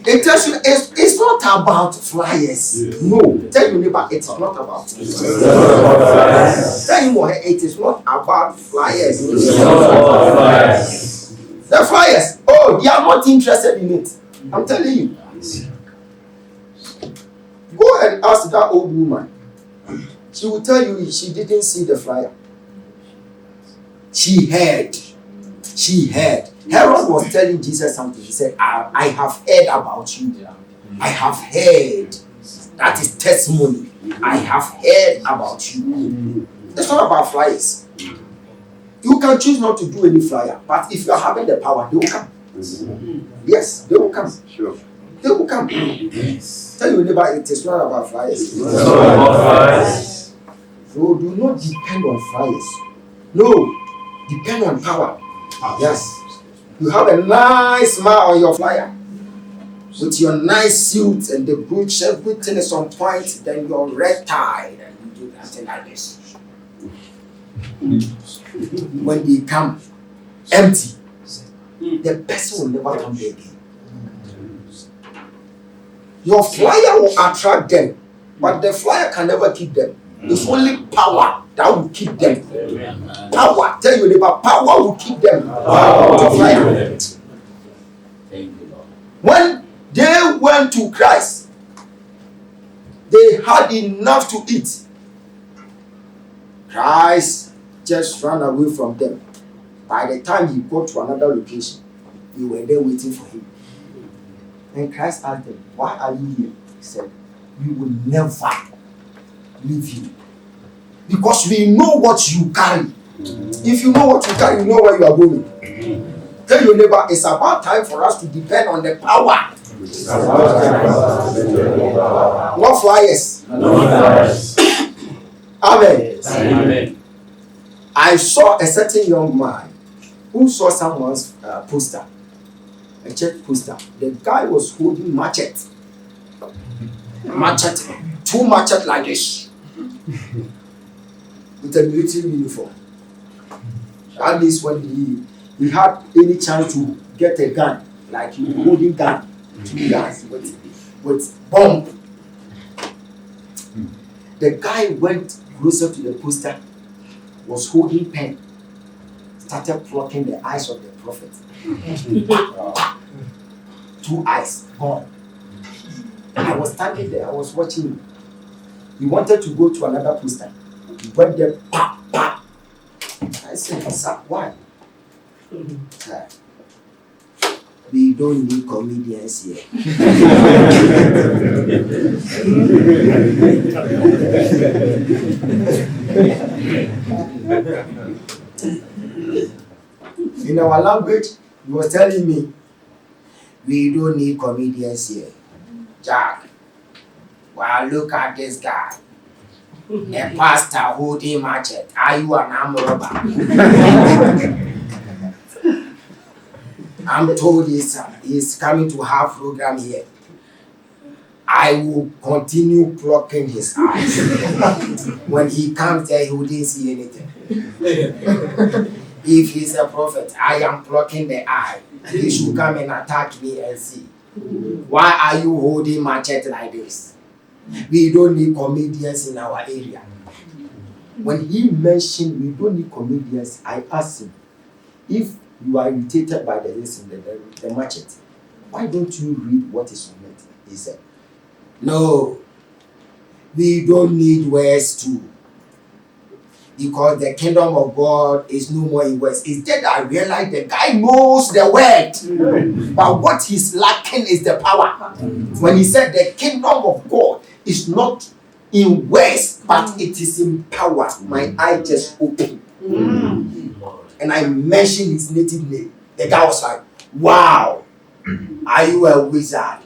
C: It tells you it's not about flyers. No. Tell your neighbor it's not about flyers. Tell him what it is not about flyers. The flyers, they are not interested in it. I'm telling you. Go and ask that old woman. She will tell you she didn't see the flyer. She heard. Herod was telling Jesus something. He said, I have heard about you. I have heard. That is testimony. I have heard about you. It's not about flyers. You can choose not to do any flyer, but if you are having the power, they will come. Yes, they will come.
E: Sure.
C: They will come. Tell your neighbor it is not about flyers. So do not depend on flyers. No, depend on power. Yes. You have a nice smile on your flyer. With your nice suit and the brooch, everything is on point, then your red tie, and you do nothing like this. When they come empty, the person will never come back again. Your flyer will attract them, but the flyer can never keep them. It's only power that will keep them. Power. Tell your neighbor, power will keep them. When they went to Christ, they had enough to eat. Christ just ran away from them. By the time he got to another location, they were there waiting for him. And Christ asked them, why are you here? He said, we will never leave you. Because we know what you carry. If you know what you carry, you know where you are going. Tell your neighbor, it's about time for us to depend on the power. Not flyers. Amen.
E: Amen.
C: I saw a certain young man Who saw someone's poster? A church poster. The guy was holding machete. Machete. 2 machete like this. With a military uniform. That means when he had any chance to get a gun, like he was holding gun, 2 guns with bomb. The guy went closer to the poster, was holding pen, started plucking the eyes of the prophet. 2 eyes gone. I was standing there, I was watching him. He wanted to go to another poster. He went there, pop, pop. I said, sir, why? Sir, we don't need comedians here. In our language, he was telling me, we don't need comedians here. Jack, well, look at this guy. A pastor holding machete. Are you an armed robber? I'm told he's coming to have program here. I will continue plucking his eyes. When he comes there, he wouldn't see anything. If he's a prophet, I am plucking the eye. He should come and attack me and see. Why are you holding machete like this? We don't need comedians in our area. When he mentioned we don't need comedians, I asked him, if you are irritated by the machete, why don't you read what is on it? He said, no, we don't need words too. Because the kingdom of God is no more in words. Instead, I realized the guy knows the word. But what he's lacking is the power. When he said the kingdom of God is not in words, but it is in power, my eye just opened. And I mentioned his native name. The guy was like, wow, are you a wizard?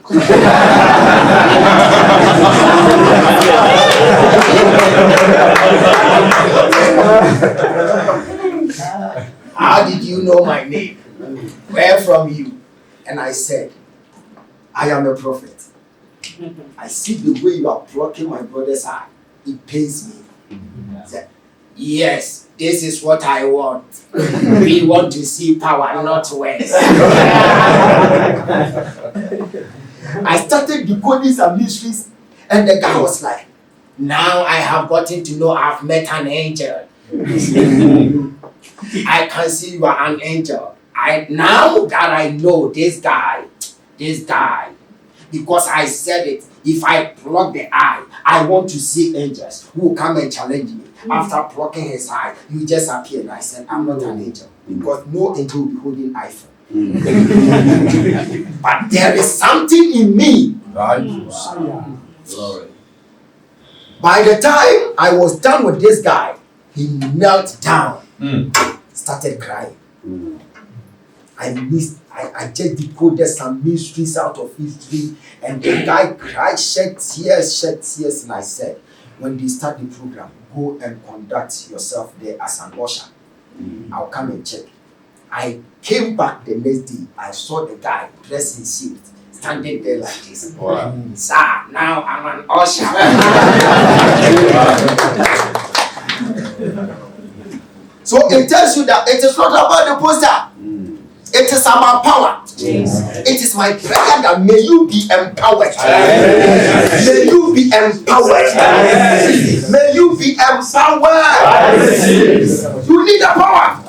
C: How did you know my name? Where from you? And I said, I am a prophet. I see the way you are plucking my brother's eye. It pains me. I said, yes, this is what I want. We want to see power, not words. I started decoding some mysteries, and the guy was like, now I have gotten to know I've met an angel. I can see you are an angel. Now that I know this guy, because I said it, if I pluck the eye, I want to see angels who will come and challenge me. After plucking his eye, you just appear, and I said, I'm not an angel, because no angel will be holding iPhone. But there is something in me. By the time I was done with this guy, he knelt down, started crying. I just decoded some mysteries out of history, and the guy cried, shed tears, and I said, when they start the program, go and conduct yourself there as an usher. I'll come and check. I came back the next day, I saw the guy dressed in suit, standing there like this. Wow. Sir, now I'm an usher. So it tells you that it is not about the poster. It is about power. It is my prayer that may you be empowered. May you be empowered. May you be empowered. You need the power.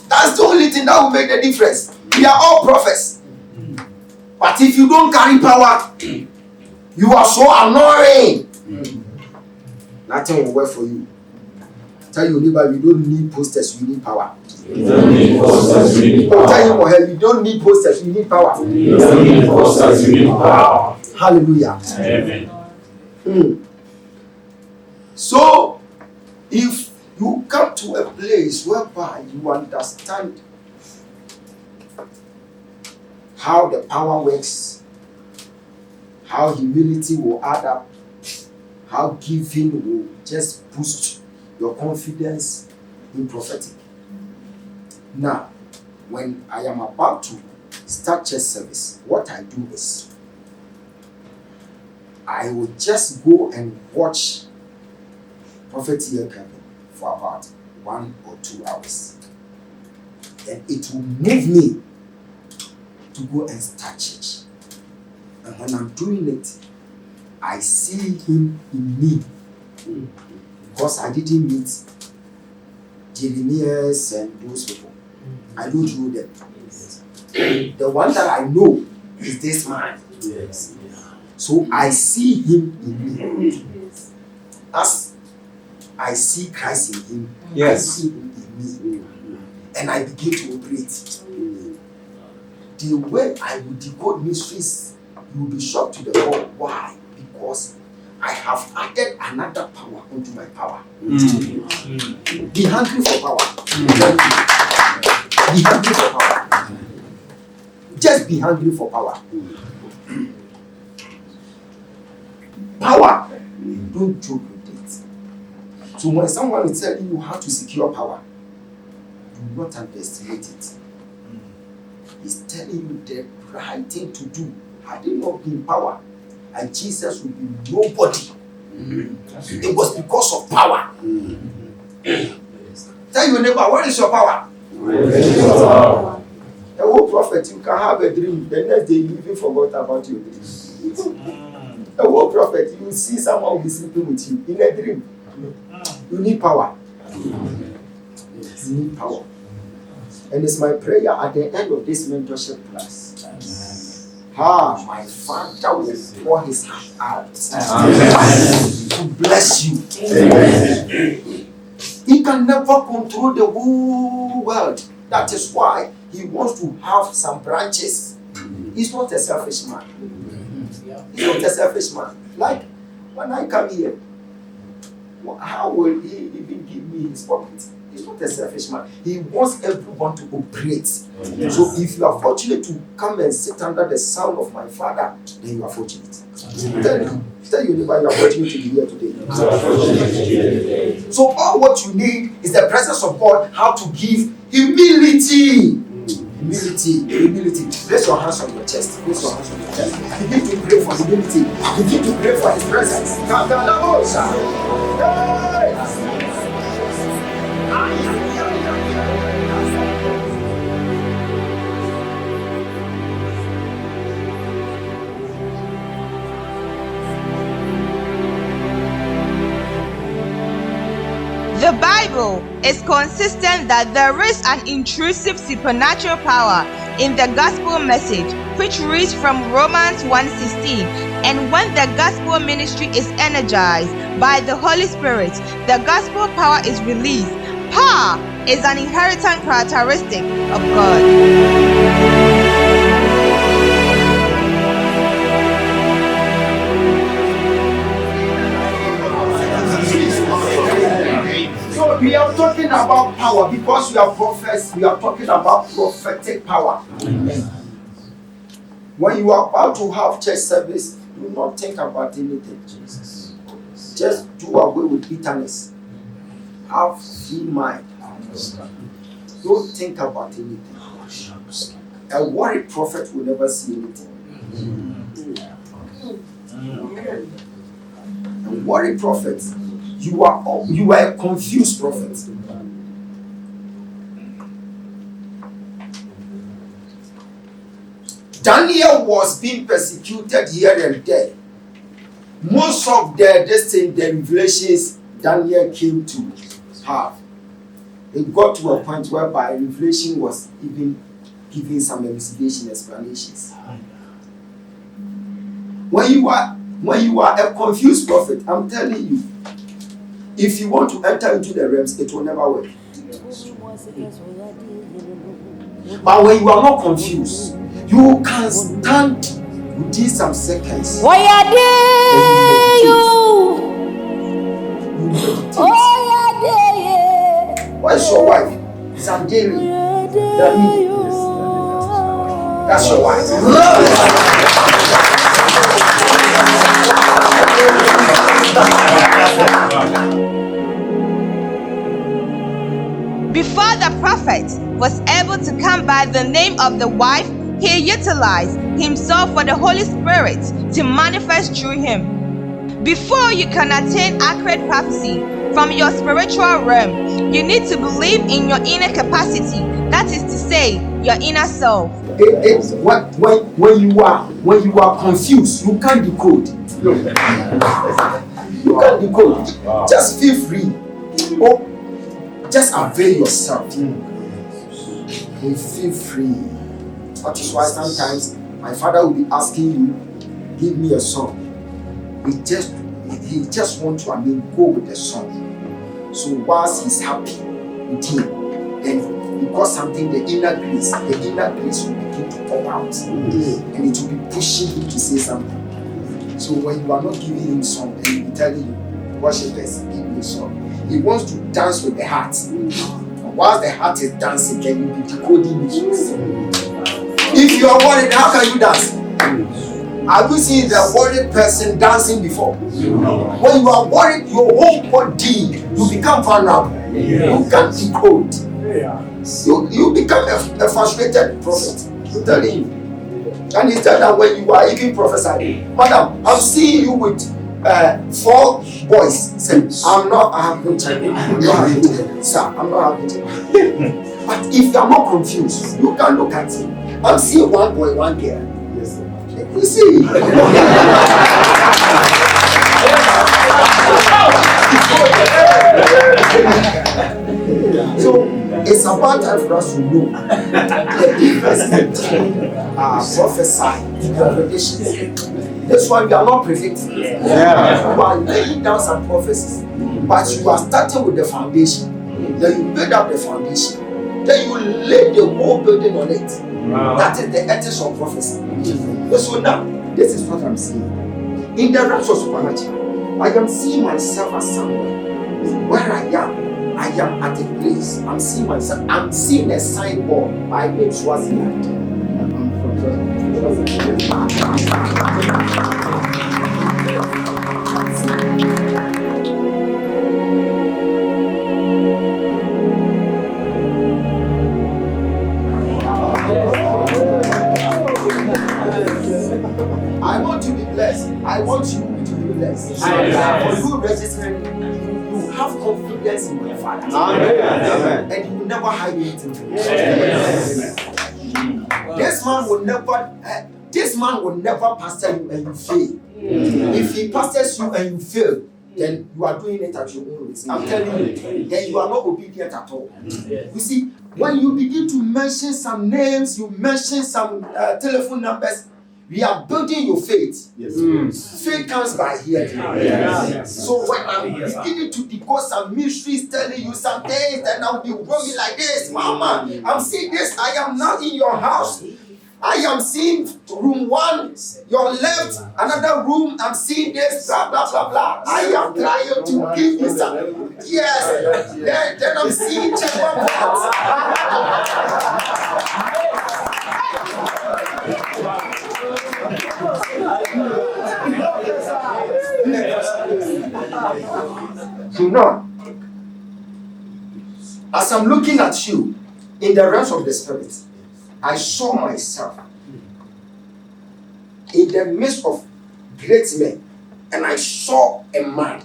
C: That's the only thing that will make the difference. We are all prophets. But if you don't carry power, you are so annoying. Nothing will work for you. Tell your neighbor, we don't need posters, we need power.
E: We don't need posters, we need power.
C: Tell him or her, we don't need posters, we need power.
E: We don't need posters, we need power.
C: Hallelujah.
E: Amen.
C: So, if you come to a place whereby you understand how the power works, how humility will add up, how giving will just boost your confidence in prophetic, Now, when I am about to start church service, what I do is I will just go and watch Prophet Kelvin for about 1 or 2 hours. Then it will move me to go and start church. And when I'm doing it, I see him in me. Because I didn't meet Jeremiahs and those people. I don't know them. The one that I know is this man.
B: Yes.
C: So I see him in me. As I see Christ in him, I see him in me. And I begin to operate. The way I will decode mysteries, you will be shocked to the core. Why? Because I have added another power onto my power. Be hungry for power. Be hungry for power. Just be hungry for power. Power. Don't joke with it. So when someone is telling you how to secure power, do not underestimate it. He's telling you the right thing to do. Had it not been power, and Jesus would be nobody. It was because of power. Tell your neighbor, what is your power? A whole prophet, you can have a dream. The next day, you even forgot about your dream. A whole prophet, you see someone will be sleeping with you in a dream. You need power. You need power. And it's my prayer at the end of this mentorship class. My Father will pour his heart out to bless you. He can never control the whole world. That is why he wants to have some branches. He's not a selfish man. He's not a selfish man. Like when I come here, how will he even give me his pocket? He's not a selfish man. He wants everyone to operate. So if you are fortunate to come and sit under the sound of my Father, then you are fortunate. Tell your neighbor you are fortunate to be here today. So all what you need is the presence of God, how to give humility. Humility. Place your hands on your chest. Place your hands on your chest. Begin to pray for humility. Begin to pray for his presence.
A: The Bible is consistent that there is an intrusive supernatural power in the gospel message, which reads from Romans 1:16. And when the gospel ministry is energized by the Holy Spirit, the gospel power is released. Power is an inherent characteristic of God.
C: So we are talking about power because we are prophets. We are talking about prophetic power. When you are about to have church service, do not think about anything. Just do away with bitterness. Have free mind. Don't think about anything. A worried prophet will never see anything. A worried prophet, you are a confused prophet. Daniel was being persecuted here and there. Most of the revelations Daniel came to have, it got to a point whereby revelation was even giving some elucidation explanations. When you are a confused prophet, I'm telling you, if you want to enter into the realms, it will never work. But when you are not confused, you can stand within some seconds.
G: Why are
C: Where's your wife? Sandiri. That's your wife.
A: Before the prophet was of the wife, he utilized himself for the Holy Spirit to manifest through him. Before you can attain accurate prophecy from your spiritual realm, you need to believe in your inner capacity, that is to say, your inner self.
C: When you are confused, you can't decode. You can't decode.
E: Wow.
C: Just feel free. Oh, just avail yourself. You feel free. That is why sometimes my father will be asking you, give me a song. He just want to, go with the song. So whilst he's happy with him, then because something, the inner grace will begin to pop out. And it will be pushing him to say something. So when you are not giving him song, and he will tell you, worshipers, give me a song. He wants to dance with the heart. And whilst the heart is dancing, then you will be decoding it. If you are worried, how can you dance? Have you seen the worried person dancing before? When you are worried, your whole body, you become vulnerable. You can't decode. You become a frustrated prophet. I'm telling you. And he said that when you are even prophesying, Madam, I'm seeing you with 4 boys. Say, I'm not having time. Sir, I'm not having time. But if you are not confused, you can look at it. I'm seeing 1 boy, 1 girl. Yes, sir. You see. So it's about time for us to know the difference between prophesying and predictions. That's why we are not predicting. Yeah. You are laying down some prophecies, but you are starting with the foundation. Then you build up the foundation. Then you lay the whole building on it. Wow. That is the ethics of prophecy. So now, this is what I'm seeing. In the realms of supernatural, I am seeing myself as somewhere where I am at a place. I'm seeing myself. I'm seeing a signboard. My name is Swaziland. I want to be blessed. I want you to be blessed. For you registering, you have confidence in your Father. Amen. And you will never hide anything from you. This man will never pastor you and you fail. If he pastors you and you fail, then you are doing it at your own risk. I'm telling you, then you are not obedient at all. You see, when you begin to mention some names, you mention some telephone numbers, we are building your faith. Yes. Faith comes by hearing. Yes. So when I'm beginning to decode some mysteries, telling you some things, then I'll be roaming like this. Mama, I'm seeing this. I am now in your house. I am seeing room 1, your left, another room. I'm seeing this, blah, blah, blah, blah. I am trying to give you some. Yes. Then I'm seeing check So now, as I'm looking at you in the realms of the spirit, I saw myself in the midst of great men, and I saw a man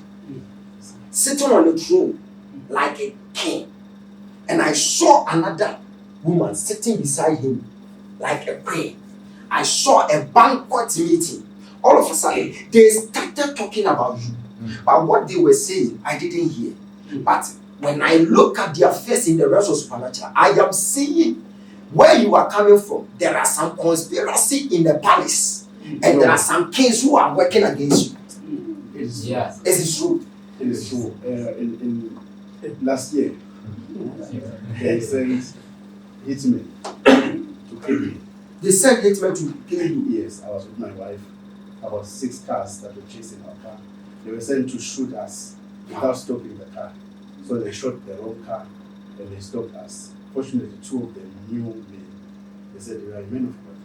C: sitting on a throne like a king, and I saw another woman sitting beside him like a queen. I saw a banquet meeting. All of a sudden, they started talking about you. But what they were saying, I didn't hear. But when I look at their face in the realms of supernatural, I am seeing where you are coming from. There are some conspiracy in the palace. And there are some kings who are working against you. Is it true?
G: It is true. In last year, they sent hitmen to kill me.
C: They sent hitmen to kill you?
G: Yes, I was with my wife. About 6 cars that were chasing our car. They were sent to shoot us without stopping the car. So they shot the wrong car and they stopped us. Fortunately, 2 of them knew me. They said they were men of God.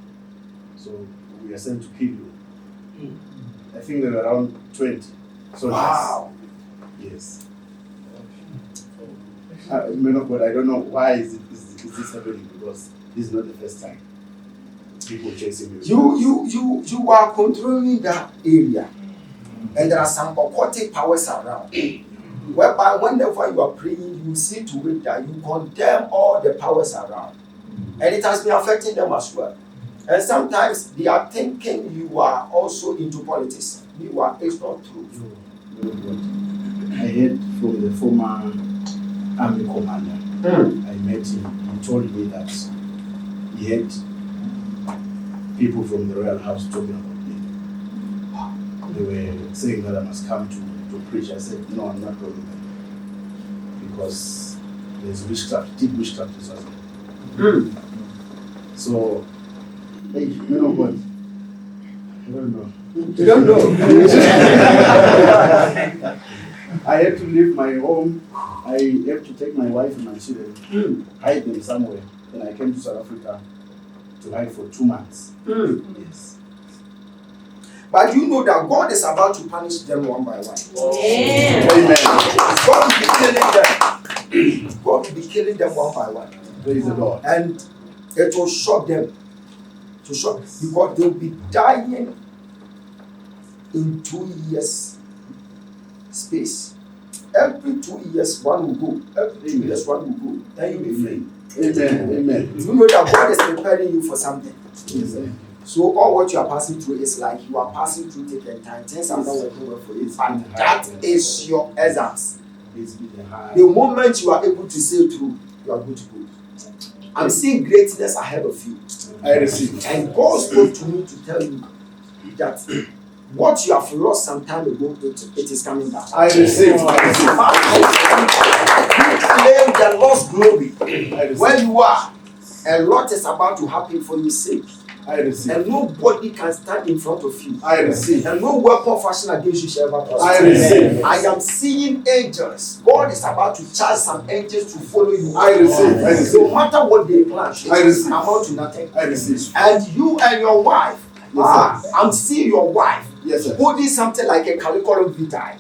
G: So we are sent to kill you. I think there were around 20. So
C: wow.
G: Yes. Men of God, I don't know why is this happening, because This is not the first time. People chasing me.
C: You are controlling that area, and there are some occultic powers around. Whereby whenever you are praying, you see to it that you condemn all the powers around, and it has been affecting them as well. And sometimes they are thinking you are also into politics. It's not true.
G: I heard from the former army commander. I met him. He told me that he had people from the royal house talking about me. They were saying that I must come to preach. I said, no, I'm not going there. Because there's witchcraft, deep witchcraft is happening. So, hey, you know what? I don't know.
C: You don't know.
G: I had to leave my home. I have to take my wife and my children, hide them somewhere. Then I came to South Africa to hide for 2 months. Yes.
C: But you know that God is about to punish them one by one.
G: Amen.
C: God will be killing them. God will be killing them one by one.
G: Praise the Lord.
C: And it will shock them. To shock, because they will be dying in 2 years space. Every 2 years one will go. Every 2 years one will go. Then you'll be free.
G: Amen.
C: You know that God is preparing you for something.
G: Yes,
C: so all what you are passing through is like you are passing through thick and time. Things are not working well for you. And that is your essence. The moment you are able to say through, you are good to go. I'm seeing greatness ahead of you.
G: I receive.
C: And God spoke to me to tell you that what you have lost some time ago, it is coming back.
G: I receive.
C: You claim the lost glory. Where you are, a lot is about to happen for your sake.
G: I receive.
C: And nobody can stand in front of you.
G: I receive.
C: And no weapon fashioned against you shall ever prosper.
G: I receive.
C: I am seeing angels. God is about to charge some angels to follow you.
G: I receive. I receive.
C: No matter what they plan,
G: I receive.
C: amount to nothing.
G: I receive.
C: And you and your wife,
G: Yes,
C: I'm seeing your wife
G: yes, sir.
C: holding something like a curriculum vitae,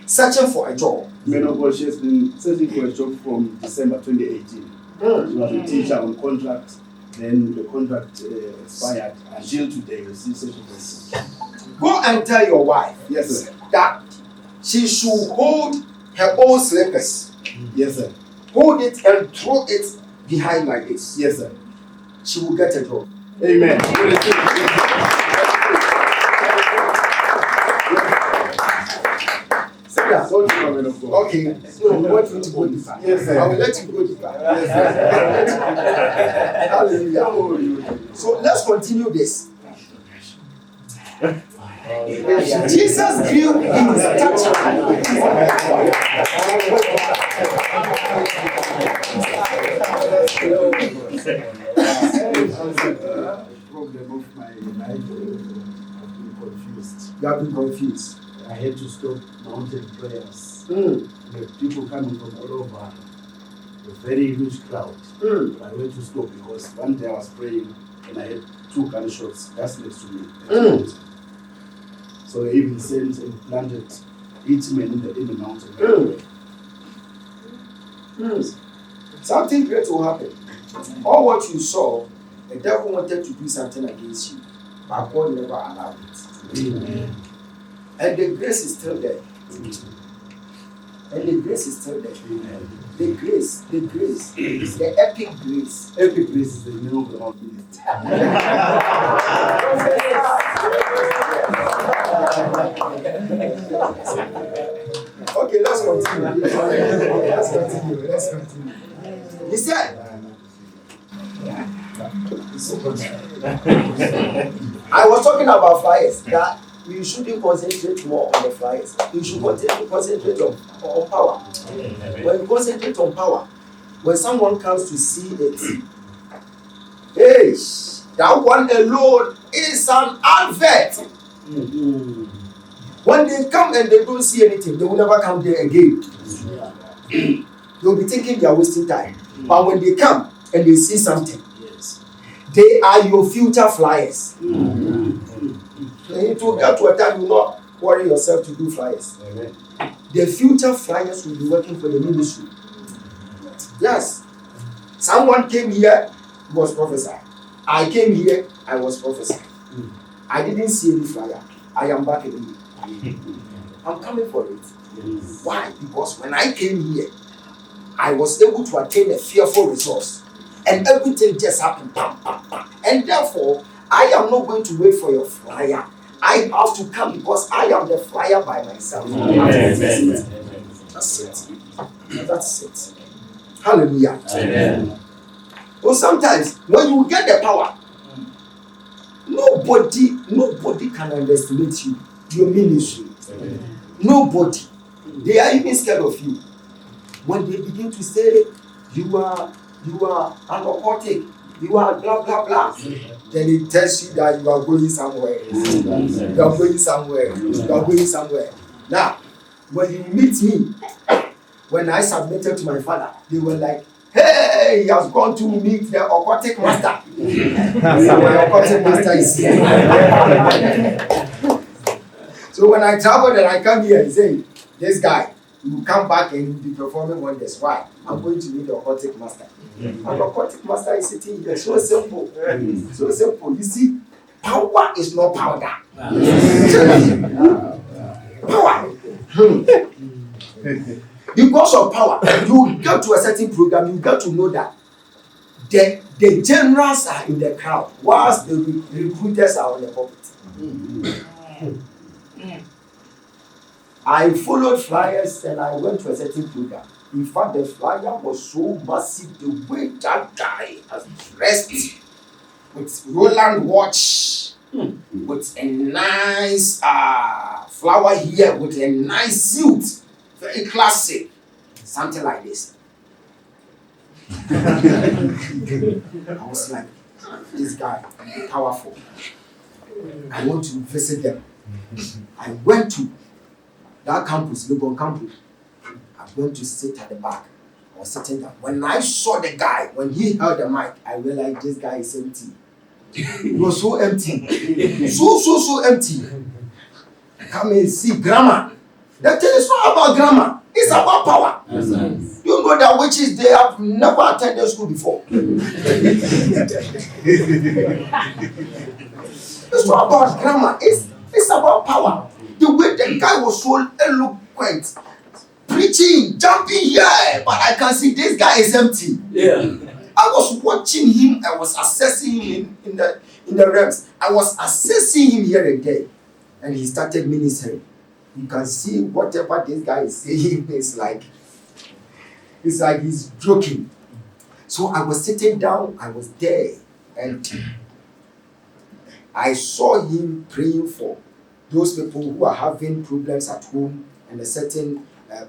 C: searching for a job.
G: Man of God, she has been searching for a job from December 2018. She was a teacher on contract. Then the contract expired until today.
C: Go and tell your wife,
G: Yes, sir.
C: that she should hold her own slippers.
G: Yes, sir.
C: Hold it and throw it behind like this.
G: Yes, sir.
C: She will get a job.
G: Amen.
C: Sit down.
G: So, man of God.
C: Okay, so I want you to go deeper.
G: Yes, sir.
C: I will let you go deeper. Hallelujah. So let's continue this. Jesus grew in
G: Problem of my life, I've been confused.
C: You have been confused.
G: I had to stop mountain prayers. The people coming from all over, a very huge crowd. I went to stop because one day I was praying and I had 2 gunshots just next to me. So they even sent and planted 8 men in the mountain.
C: Something great will happen. All what you saw, the devil wanted to do something against you, but God never allowed it.
G: Amen.
C: And the grace is still there. And the grace is still there.
G: Amen.
C: The grace, the epic grace.
G: Every place is the name of the Lord.
C: Okay, let's continue. Let's continue. He said, I was talking about flyers, that you shouldn't concentrate more on the flyers. You should concentrate on power. When you concentrate on power, when someone comes to see it, hey, that one alone is an advert. When they come and they don't see anything, they will never come there again. They'll be thinking they are wasting time. But when they come and they see something, they are your future flyers. And it will get to a time you will not worry yourself to do flyers.
G: Amen.
C: The future flyers will be working for the ministry. Yes. Someone came here was prophesied. I came here, I was prophesied. I didn't see any flyer. I am back again. I'm coming for it. Why? Because when I came here, I was able to attain a fearful resource. And everything just happened. Bam, bam, bam. And therefore, I am not going to wait for your flyer. I have to come because I am the flyer by myself. That's it. That's it. Hallelujah.
E: Amen.
C: Well, sometimes when you get the power, nobody can underestimate you, your ministry. Nobody. They are even scared of you. When they begin to say you are an occultic, you are blah blah blah, then it tells you that you are going somewhere. You are going somewhere. You are going somewhere. Now, when you meet me, when I submitted to my father, they were like, hey, he has gone to meet the occultic master. My occultic master is here. So when I travel and I come here and say, this guy, he will come back and he will be performing wonders. Why? I'm going to meet the occultic master. And the occultic master is sitting here. So simple. So simple. You see, power is not powder. Power. Because of power, you get to a certain program, you get to know that the generals are in the crowd, whilst the recruiters are on the pulpit. I followed flyers and I went to a certain program. In fact, the flyer was so massive, the way that guy has dressed with Roland watch, with a nice flower here, with a nice suit. Very classic, something like this. I was like, this guy, powerful. I want to visit them. I went to that campus, Legon campus. I went to sit at the back. I was sitting there. When I saw the guy, when he held the mic, I realized this guy is empty. It was so empty. So empty. Come and see grammar. The thing is not about grammar, it's about power. You know that witches, they have never attended school before. It's not about grammar, it's about power. The way the guy was so eloquent, preaching, jumping here, but I can see this guy is empty. I was watching him, I was assessing him in the realms. I was assessing him here and there, and he started ministering. You can see whatever this guy is saying is like he's joking. So I was sitting down, I was there, and I saw him praying for those people who are having problems at home, and a certain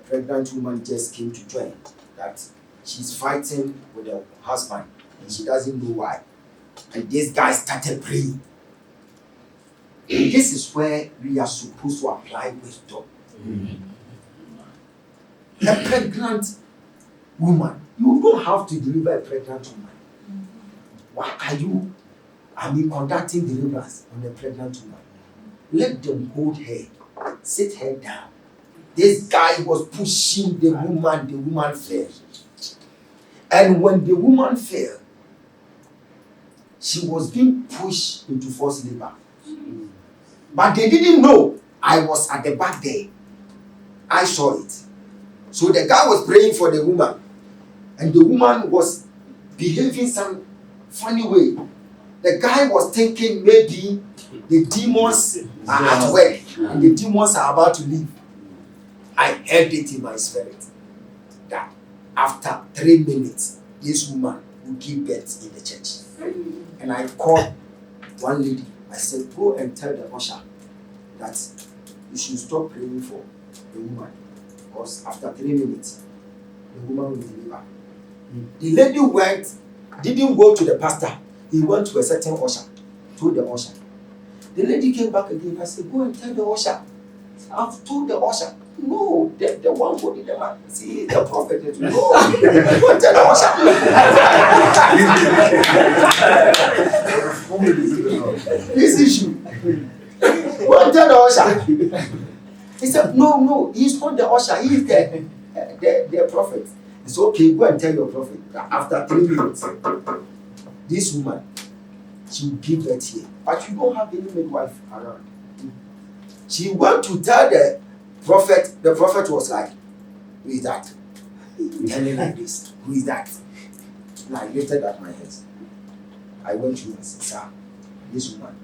C: pregnant woman just came to join. That she's fighting with her husband, and she doesn't know why. And this guy started praying. This is where we are supposed to apply wisdom. A pregnant woman, you don't have to deliver a pregnant woman. Why are you, conducting deliverance on a pregnant woman? Let them hold her, sit her down. This guy was pushing the woman fell. And when the woman fell, she was being pushed into forced labor. But they didn't know I was at the back there. I saw it. So the guy was praying for the woman. And the woman was behaving some funny way. The guy was thinking maybe the demons are at work and the demons are about to leave. I heard it in my spirit that after 3 minutes, this woman will give birth in the church. And I called one lady. I said, go and tell the usher that you should stop praying for the woman, because after 3 minutes, the woman will deliver. The lady didn't go to the pastor. He went to a certain usher, told the usher. The lady came back again. I said, go and tell the usher. I've told the usher. No, the one who did the man. See, the prophet. No, go and tell the usher. This issue. Go and tell the usher. He said, no, he's not the usher. He's the prophet. It's okay, go and tell your prophet. After 3 minutes, this woman, she will give birth here, but you don't have any midwife around. She went to tell the prophet. The prophet was like, who is that? Telling like this, who is that? And I lifted up my hands. I went to him and said, sir, this woman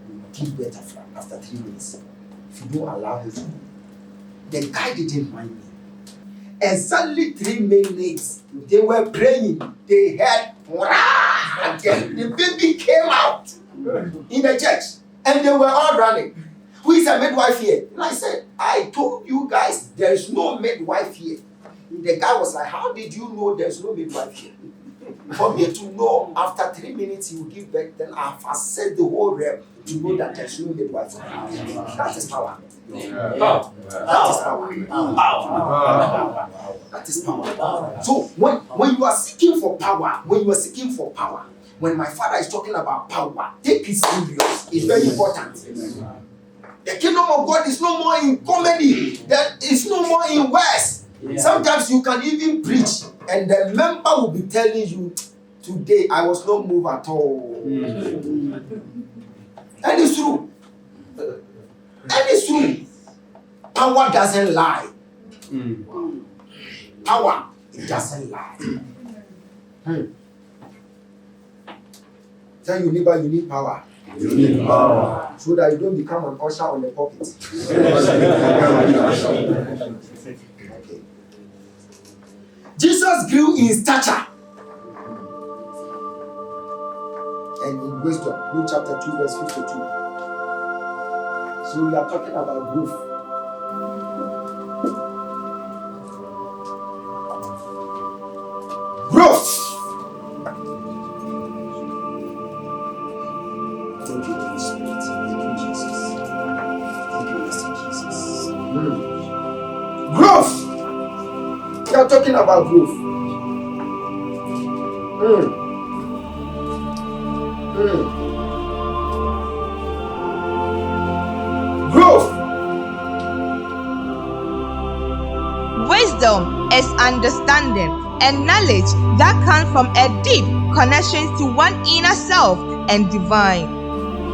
C: will give birth after 3 minutes. If you don't allow her to move. The guy didn't mind me. Exactly 3 minutes, they were praying. They heard, and then the baby came out in the church, and they were all running. Who is a midwife here? And I said, I told you guys there is no midwife here. The guy was like, how did you know there's no midwife here? For me to know after 3 minutes he will give birth, then I have said the whole realm to know that there's no midwife. That is power. That is power. That is power. So when you are seeking for power, when my father is talking about power, take it serious. It's very important. The kingdom of God is no more in comedy. There is no more in words. Sometimes you can even preach, and the member will be telling you, today I was not moved at all. And it's true. Power doesn't lie. Power, it doesn't lie. Tell your neighbor you need power.
E: You need power.
C: So that you don't become an usher on the pulpit. Okay. Jesus grew in stature and in wisdom. Luke chapter 2, verse 52. So we are talking about growth. Growth. Thank you, Holy Spirit. Thank you, Jesus. Thank you, Master Jesus. Growth. We are talking about growth. Growth.
A: Wisdom is understanding and knowledge that comes from a deep connection to one inner self and divine.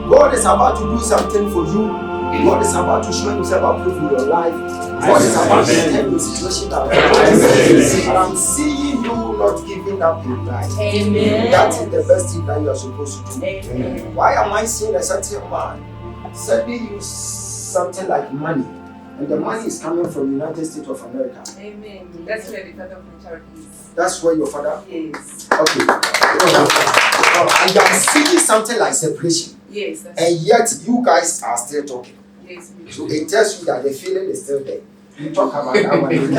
C: God is about to do something for you. God is about to show himself approved in your life. God is about to turn your situation around. And I'm seeing you not giving up in life.
H: Amen.
C: That is the best thing that you are supposed to do.
H: Amen.
C: Why am I seeing a certain man sending you something like money? And the money is coming from United States of America.
H: Amen. That's where the father of the church is.
C: That's where your father?
H: Yes.
C: Okay. I am seeing something like separation.
H: Yes. That's
C: And yet you guys are still talking.
H: yes.
C: So it tells you that the feeling is still there. You talk about that one later.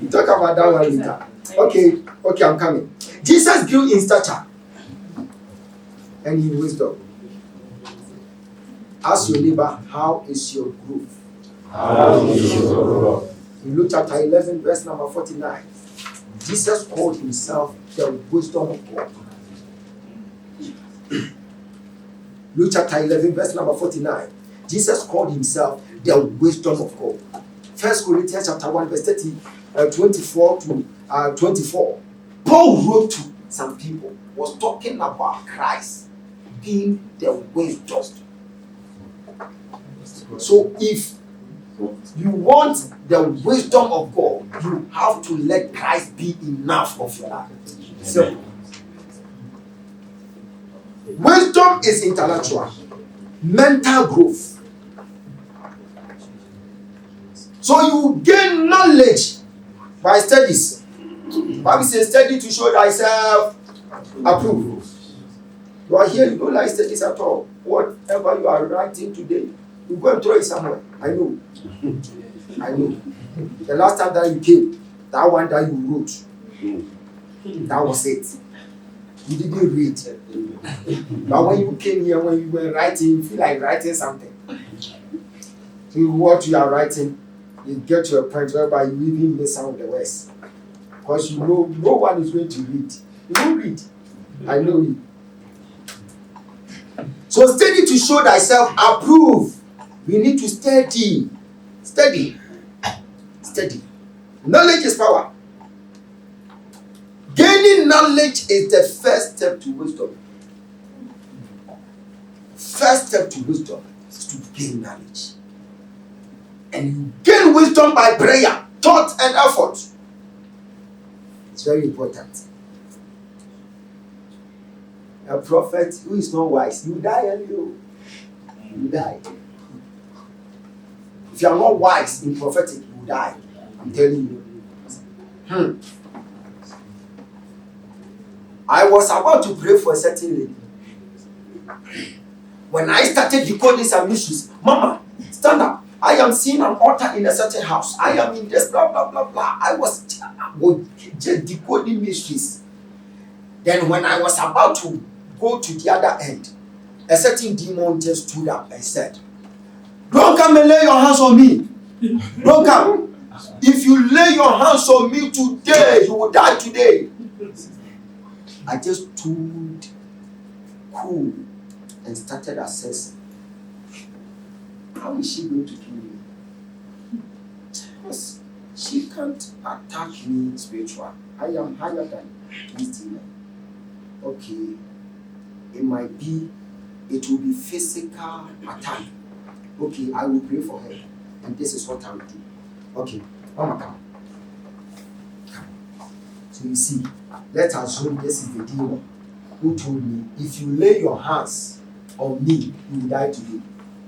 C: You talk about that one later. Okay, I'm coming. Jesus grew in stature and in wisdom. Ask your neighbor, how is your growth?
E: How is your growth?
C: In Luke chapter 11, verse number 49, Jesus called himself the wisdom of God. Luke chapter 11, verse number 49. Jesus called himself the wisdom of God. 1 Corinthians chapter 1, verse 24 to 24. Paul wrote to some people, was talking about Christ being the wisdom. So if you want the wisdom of God, you have to let Christ be enough of your life. So, wisdom is intellectual, mental growth. So you gain knowledge by studies. Bible says study to show thyself approved. You are here, you don't like studies at all. Whatever you are writing today, you go and throw it somewhere. I know. The last time that you came, that one that you wrote, that was it. You didn't read. But when you came here, when you were writing, you feel like writing something. So what you are writing, you get to a point whereby you even miss some of the words. Because you know no one is going to read. You don't read. I know you. So study to show thyself approved. We need to study. Study. Knowledge is power. knowledge is the first step to wisdom. First step to wisdom is to gain knowledge. And you gain wisdom by prayer, thought, and effort. It's very important. A prophet who is not wise, you die early. You die. If you are not wise in prophetic, you die. I'm telling you. I was about to pray for a certain lady. When I started decoding some issues, Mama, stand up. I am seeing an altar in a certain house. I am in this blah blah blah blah. I was just decoding mysteries. Then when I was about to go to the other end, a certain demon just stood up and said, "Don't come and lay your hands on me. Don't come. If you lay your hands on me today, you will die today." I just stood cool and started assessing. How is she going to kill me? Because she can't attack me spiritually. I am higher than this demon. Okay, it might be, it will be physical attack. Okay, I will pray for her. And this is what I will do. Okay, Mama, come. So you see, let's assume this is the demon who told me, if you lay your hands on me, you will die today.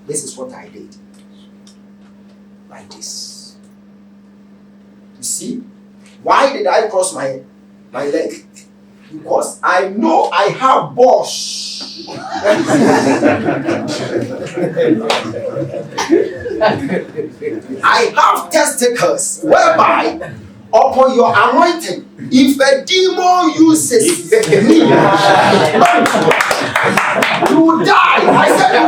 C: This is what I did. Like this. You see? Why did I cross my leg? Because I know I have balls. I have testicles whereby upon your anointing, if a demon uses me, you will die. I said you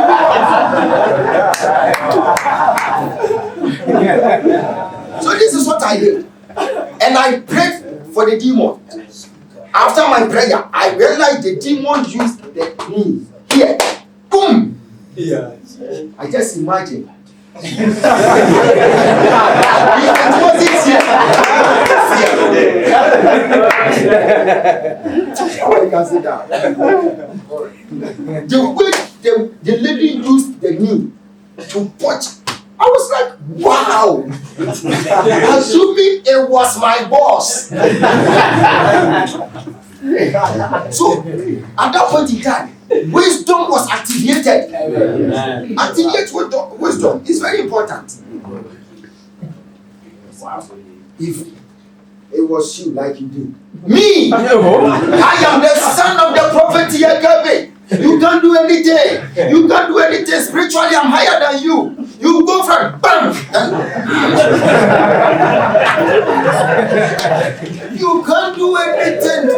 C: will. So this is what I did. And I prayed for the demon. After my prayer, I realized the demon used the knee here. Boom! Yeah. I just imagine. If it wasn't here. You can sit down. The way the lady used the knee to punch, I was like, wow! Assuming it was my boss. So, at that point in time, wisdom was activated. Activate wisdom is very important. If it was you like you do. Me! I am the son of the prophet here, Kelvin. You can't do anything. You can't do anything. Spiritually, I'm higher than you. You go from bam. You can't do anything.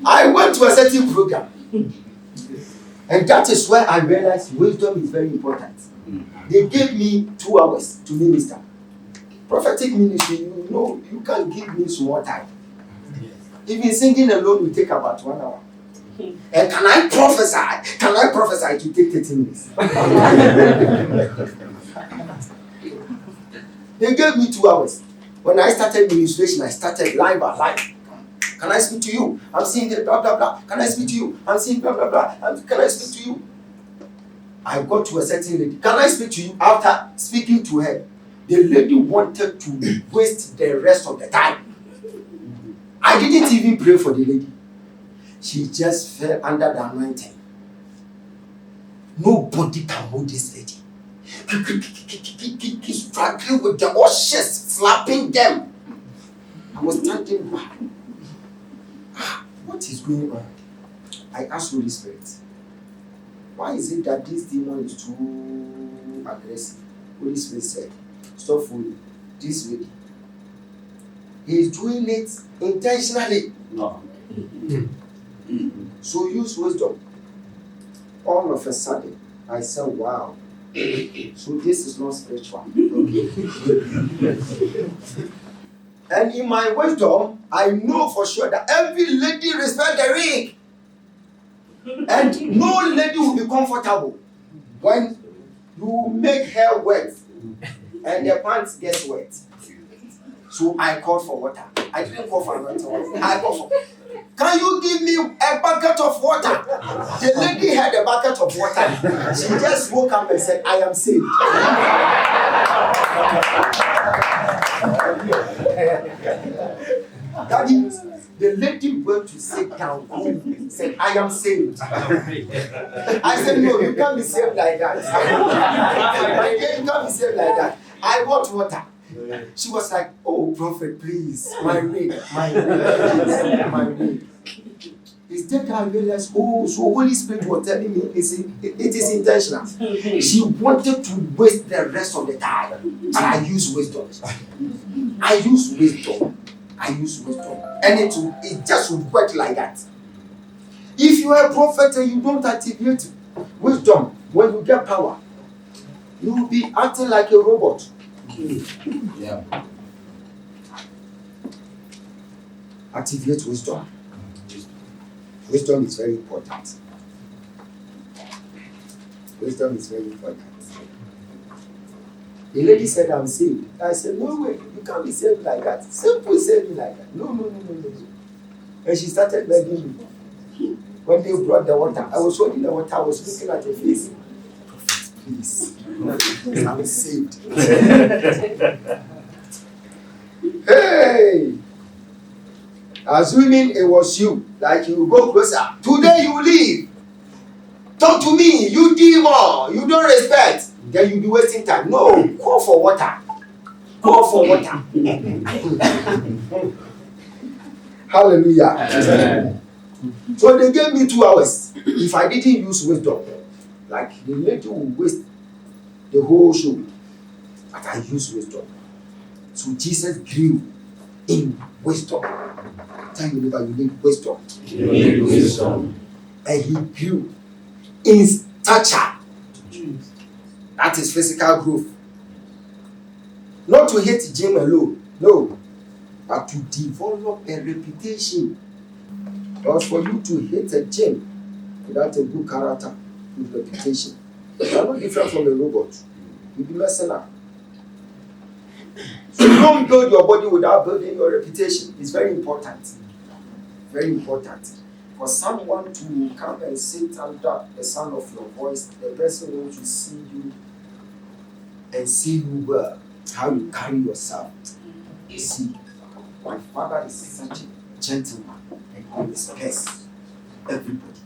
C: I went to a certain program. And that is where I realized wisdom is very important. They gave me 2 hours to minister. Prophetic ministry, you know, you can give me small time. Even singing alone will take about 1 hour. And can I prophesy? Can I prophesy to take 30 minutes? They gave me 2 hours. When I started ministration, I started live. Can I speak to you? I'm seeing the blah blah blah. Can I speak to you? I'm seeing blah blah blah. Can I speak to you? I got to a certain lady. Can I speak to you? After speaking to her, the lady wanted to waste the rest of the time. I didn't even pray for the lady. She just fell under the anointing. Nobody can hold this lady. Struggling with the ushers, slapping them. I was standing back. What is going on? I asked Holy Spirit, why is it that this demon is too aggressive? Holy Spirit said, stop fooling this lady. He is doing it intentionally. No. So use wisdom. All of a sudden, I said, wow. So this is not spiritual. And in my wisdom, I know for sure that every lady respects the ring. And no lady will be comfortable when you make her work and the pants gets wet. So I called for water. I didn't call for water. I called for. Can you give me a bucket of water? The lady had a bucket of water. She just woke up and said, I am saved. Daddy, the lady went to sit down and said, I am saved. I said, no, you can't be saved like that. You can't be saved like that. I want water. She was like, oh, prophet, please, my ring. Instead, I realized, oh, so Holy Spirit was telling me it is intentional. She wanted to waste the rest of the time. And I use wisdom. And it just would work like that. If you are a prophet and you don't activate wisdom, when you get power, you will be acting like a robot. Yeah. Activate wisdom. Wisdom is very important. Wisdom is very important. The lady said, I'm saved. I said, no way, you can't be saved like that. Simple saving like that. No. And she started begging me. When they brought the water, I was holding the water, I was looking at her face. Prophet, please. I'm saved. Hey! Assuming it was you, like you go closer. Today you leave. Talk to me, you demon. You don't respect. Then you'll be wasting time. No, call for water. Hallelujah. Amen. So they gave me 2 hours. If I didn't use wisdom, like the lady will waste the whole show. But I use wisdom. So Jesus grew in wisdom. Tell you that you need wisdom.
E: You need wisdom.
C: And he grew in stature. That is physical growth. Not to hit gym alone, no, but to develop a reputation. Because for you to hit a gym without a good character, good reputation, you are not different from a robot. You'll be messing up. So you don't build your body without building your reputation. It's very important. Very important. For someone to come and sit under the sound of your voice, the person wants to see you and see you well, how you carry yourself. You see, my father is such a gentleman and he respects everybody.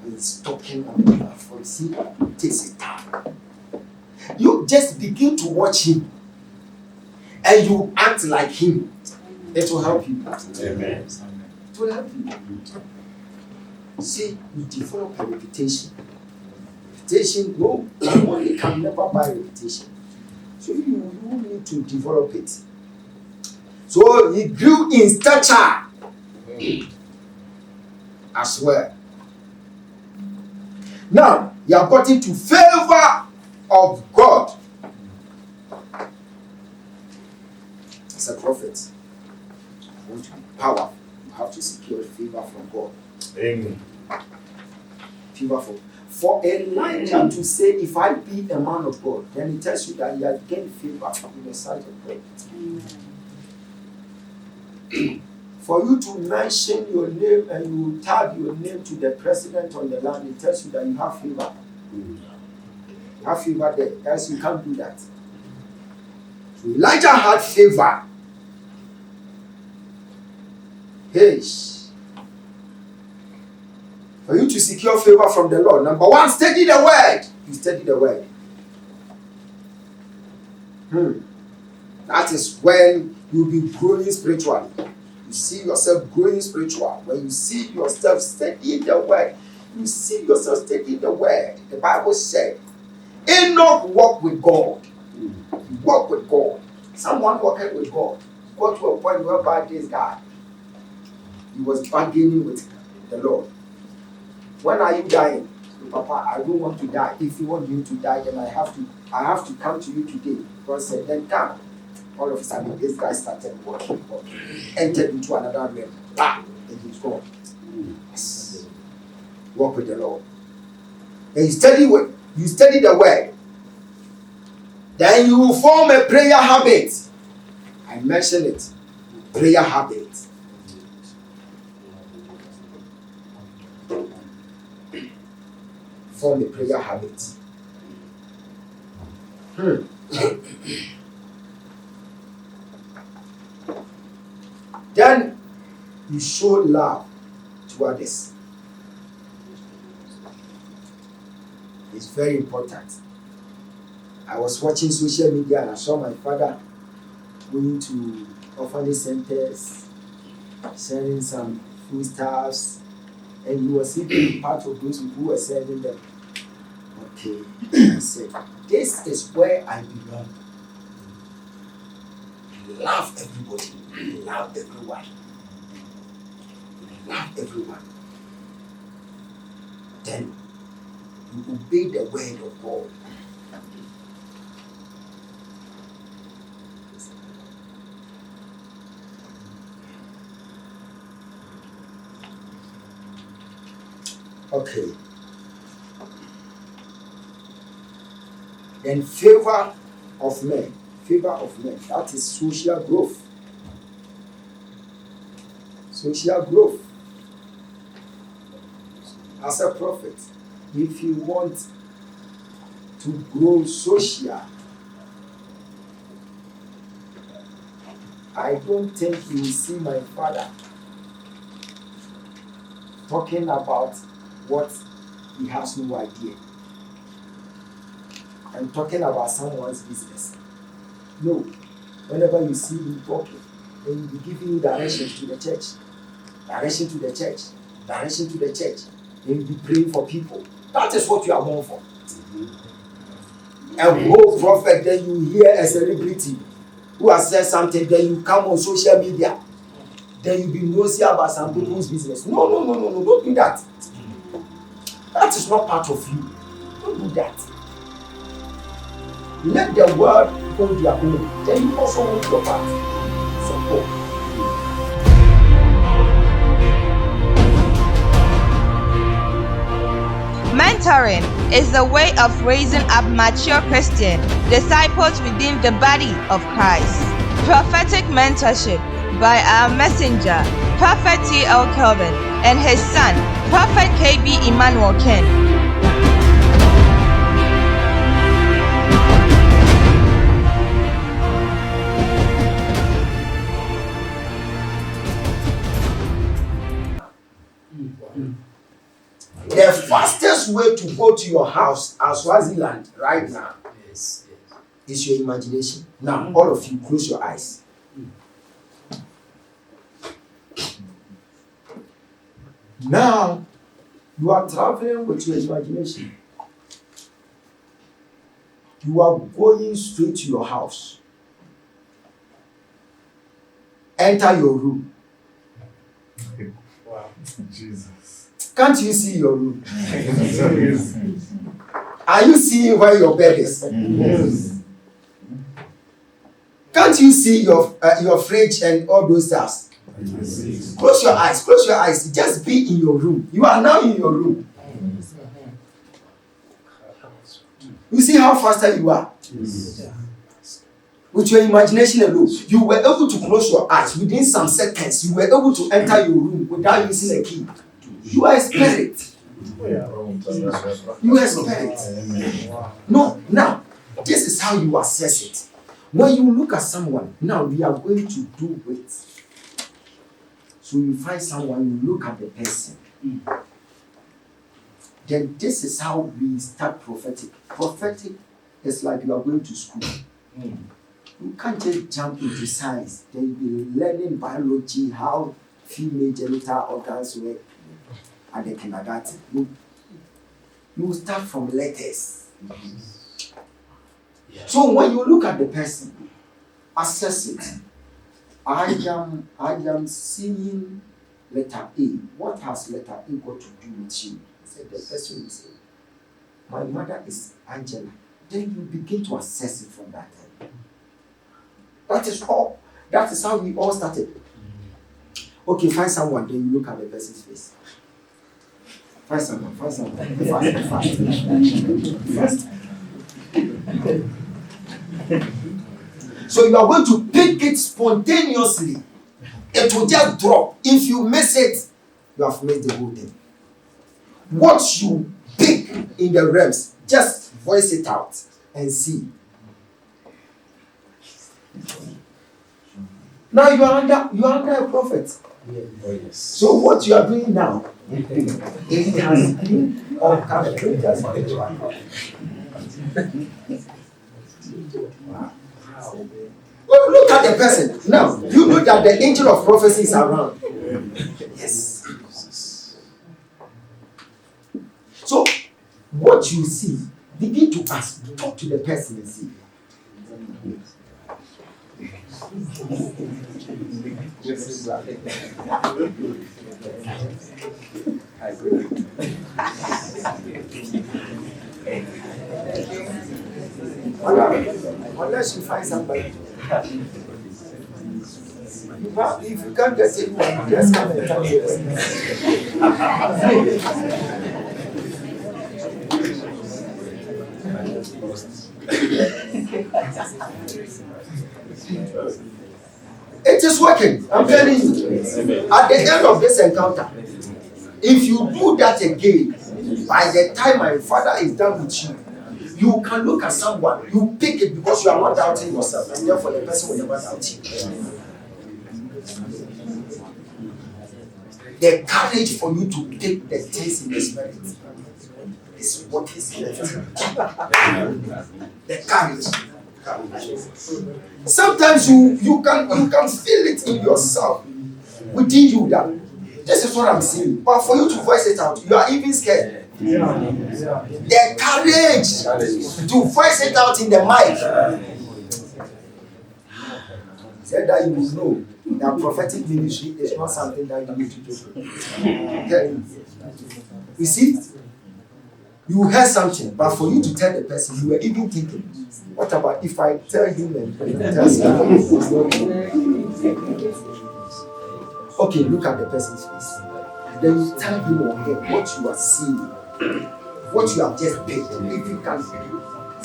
C: He's talking on the platform. See, it takes his time. You just begin to watch him and you act like him. It will help you.
E: Amen.
C: It will help you. See, you develop a reputation. Reputation, no, money can never buy reputation. So you need to develop it. So he grew in stature as well. Now, you have got into favor of God. As a prophet, you want to be powerful. You have to secure favor from God.
E: Amen.
C: Favor for Elijah to say, if I be a man of God, then it tells you that he has gained favor in the sight of God. For you to mention your name and you tag your name to the president on the land, it tells you that you have favor. You have favor there, else you can't do that. So Elijah had favor. Hey. For you to secure favor from the Lord, number one, study the word. You study the word. That is when you'll be growing spiritually. You see yourself growing spiritually. When you see yourself studying the word, you see yourself studying the word. The Bible said, Enoch walked with God. He walked with God. Someone walking with God got to a point whereby this guy, he was bargaining with the Lord. When are you dying? So, Papa, I don't want to die. If you want you to die, then I have to come to you today. God said, then come. All of a sudden, this guy started walking, entered into another realm. Bam! And he's gone. Yes. Walk with the Lord. And you study the word. Then you will form a prayer habit. I mentioned it. Prayer habit. Form a prayer habit. Then you show love to others. It's very important. I was watching social media and I saw my father going to orphanage centers, selling some foodstuffs, and he was even part of those who were serving them. Okay, I said, this is where I belong. Love everybody, love everyone, love everyone. Then you obey the word of God. Okay. Then favor of men. Favor of men. That is social growth. Social growth. As a prophet, if you want to grow social, I don't think you will see my father talking about what he has no idea. I'm talking about someone's business. No. Whenever you see him talking, then he'll be giving you directions to the church. Direction to the church. Direction to the church. Then you'll be praying for people. That is what you are born for. A whole prophet, then you hear a celebrity who has said something, then you come on social media. Then you be nosy about some people's business. No, don't do that. That is not part of you. Don't do that. Let the word hold their own. Then you also hold your part. Support.
A: Mentoring is the way of raising up mature Christian disciples within the body of Christ. Prophetic mentorship by our messenger, Prophet T.L. Kelvin, and his son, Prophet K.B. Emmanuel Ken.
C: The fastest way to go to your house as Swaziland right now is your imagination. Now, all of you, close your eyes. Now, you are traveling with your imagination. You are going straight to your house. Enter your room.
G: Wow. Jesus.
C: Can't you see your room? Are you seeing where your bed is?
G: Yes.
C: Can't you see your fridge and all those stuff? Close your eyes. Close your eyes. Just be in your room. You are now in your room. You see how faster you are?
G: Yes.
C: With your imagination alone, you were able to close your eyes within some seconds. You were able to enter your room without using a key. You are a spirit. You are a spirit. No, now, this is how you assess it. When you look at someone, now we are going to do it. So you find someone, you look at the person. Then this is how we start prophetic. Prophetic is like you are going to school. You can't just jump into science. Then you'll be learning biology, how female genital organs work at the kindergarten. You start from letters. So when you look at the person, assess it. I am seeing letter A. What has letter A got to do with you? So the person will say, my mother is Angela. Then you begin to assess it from that time. That is all. That is how we all started. Okay, find someone, then you look at the person's face. Find someone. Fast. So you are going to pick it spontaneously. It will just drop. If you miss it, you have missed the whole thing. What you pick in the realms, just voice it out and see. Now you are under a prophet.
E: Oh, yes.
C: So what you are doing now, it has been all calculated. Well, look at the person. Now, you know that the angel of prophecy is around. Yes. So, what you see, begin to ask, talk to the person and see. Unless you find somebody. If you can't get anyone, just come and tell me. It is working. I'm telling you. At the end of this encounter, if you do that again, by the time my father is done with you, you can look at someone, you pick it because you are not doubting yourself, and therefore the person will never doubt you. The courage for you to take the things in the spirit is what is left. The courage. Sometimes you can feel it in yourself, within you, that this is what I'm saying. But for you to voice it out, you are even scared. The courage to voice it out in the mic. Said that you will know that prophetic ministry is not something that you need to do. You see, you heard something, but for you to tell the person, you were even thinking, what about if I tell him and tell him? Okay, look at the person's face. Then you tell him or her what you are seeing, what you have just picked. If you can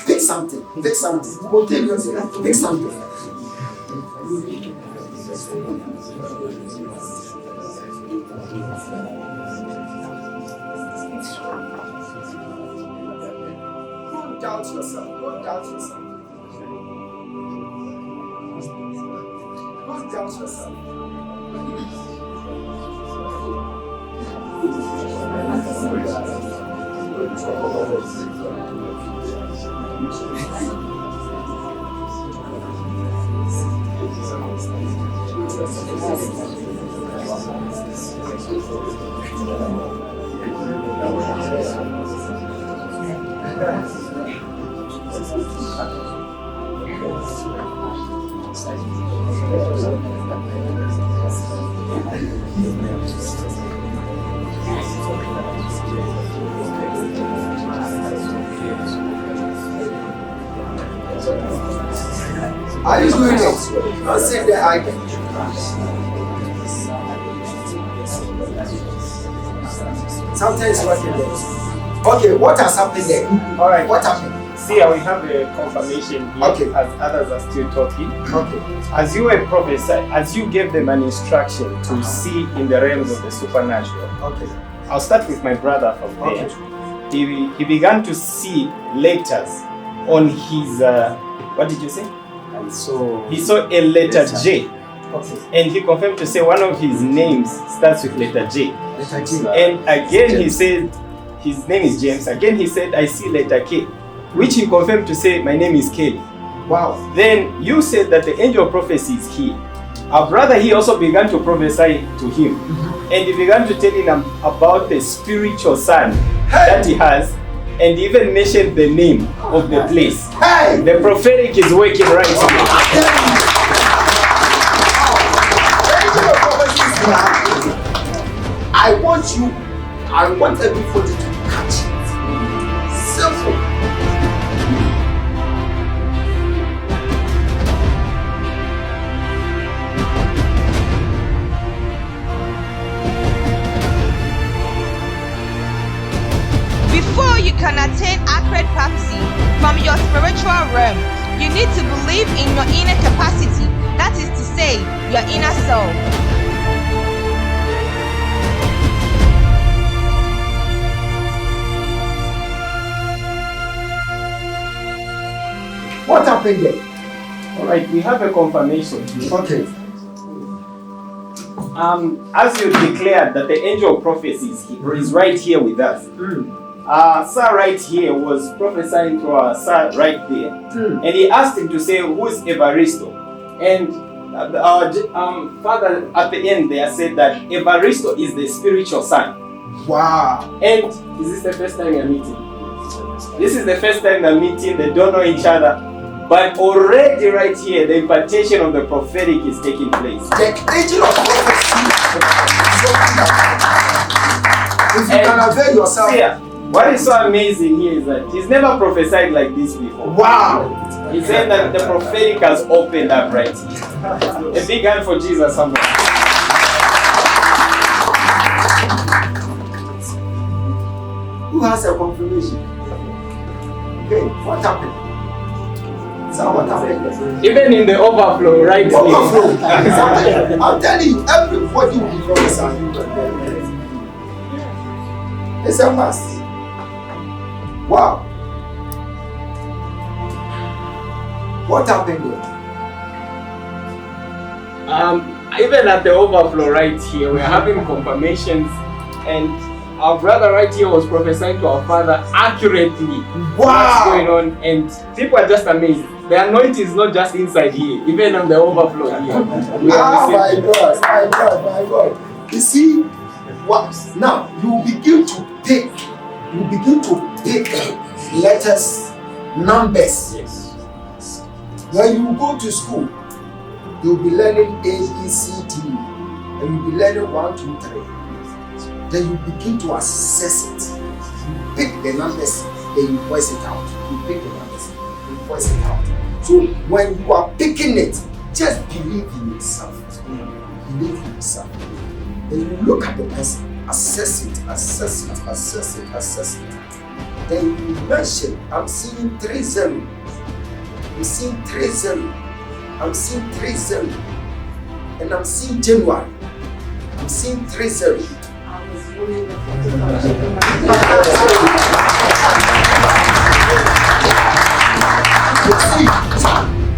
C: pick something, spontaneously, pick something. Don't doubt yourself. Don't doubt yourself. Don't doubt yourself. Are you doing it? Don't say the item. Sometimes what you do. Okay, what has happened there?
I: All right.
C: What happened?
I: See, I will have a confirmation here
C: Okay.
I: as others are still talking.
C: Okay.
I: As you were prophesied, as you gave them an instruction to see in the realms of the supernatural.
C: Okay.
I: I'll start with my brother from there.
C: Okay.
I: He began to see letters on his, what did you say?
E: And so
I: He saw a letter J.
C: Okay.
I: And he confirmed to say one of his names starts with letter J.
C: Letter J.
I: And again he said, his name is James. Again he said, I see letter K, which he confirmed to say, my name is Kelvin.
C: Wow.
I: Then you said that the angel of prophecy is here. Our brother, he also began to prophesy to him. And he began to tell him about the spiritual son that he has, and even mentioned the name of the place.
C: Hey!
I: The prophetic is working right now.
C: I want everybody to catch it. Simple.
A: Before you can attain accurate prophecy from your spiritual realm, You need to believe in your inner capacity, that is to say, your inner self.
C: What happened there?
I: All right, we have a confirmation here.
C: Okay.
I: As you declared that the angel of prophecy is right here with us. Sir right here was prophesying to our sir right there. And he asked him to say, who is Evaristo? And our father at the end there said that Evaristo is the spiritual son.
C: Wow.
I: And is this the first time you're meeting? This is the first time they're meeting, they don't know each other. But already right here, the impartation of the prophetic is taking place.
C: The angel of prophecy is opened up. If you can avail yourself.
I: Yeah, what is so amazing here is that he's never prophesied like this before.
C: Wow.
I: He's saying that the prophetic has opened up right here. A big hand for Jesus, somebody.
C: Who has a confirmation? Okay, what happened? So what happened?
I: Even in the overflow, right
C: Overflow.
I: here.
C: I'm telling you, everybody will be prophesying. It's a must. Wow. What happened there?
I: Even at the overflow right here, we're having confirmations, and our brother right here was prophesying to our father accurately what's going on, and people are just amazed. The anointing is not just inside here, even on the overflow here.
C: My God. You see, what now? You begin to pick. You begin to pick letters, numbers.
I: Yes.
C: When you go to school, you'll be learning A, B, C, D, and you'll be learning 1, 2, 3. Then you begin to assess it. You pick the numbers, then you voice it out. You pick the numbers, you voice it out. So when you are picking it, just believe in yourself. Believe in yourself. Then you look at the person, assess it. Then you mention, I'm seeing 3-0. I'm seeing 3-0. I'm seeing 3-0. And I'm seeing January. I'm seeing 3-0.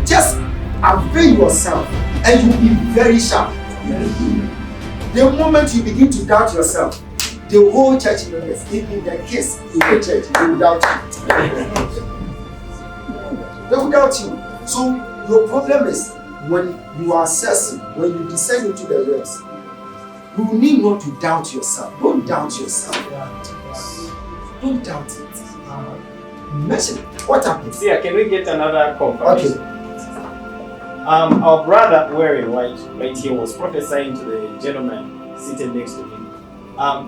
C: Just avail yourself and you'll be very sharp. The moment you begin to doubt yourself, the whole church members, in the case in the church, they will doubt you. They will doubt you. So your problem is when you are assessing, when you descend into the realms, you need not to doubt yourself. Don't doubt yourself. Don't doubt it. Mention what happens.
I: Yeah, can we get another confirmation?
C: Okay.
I: Our brother wearing white right here was prophesying to the gentleman seated next to him.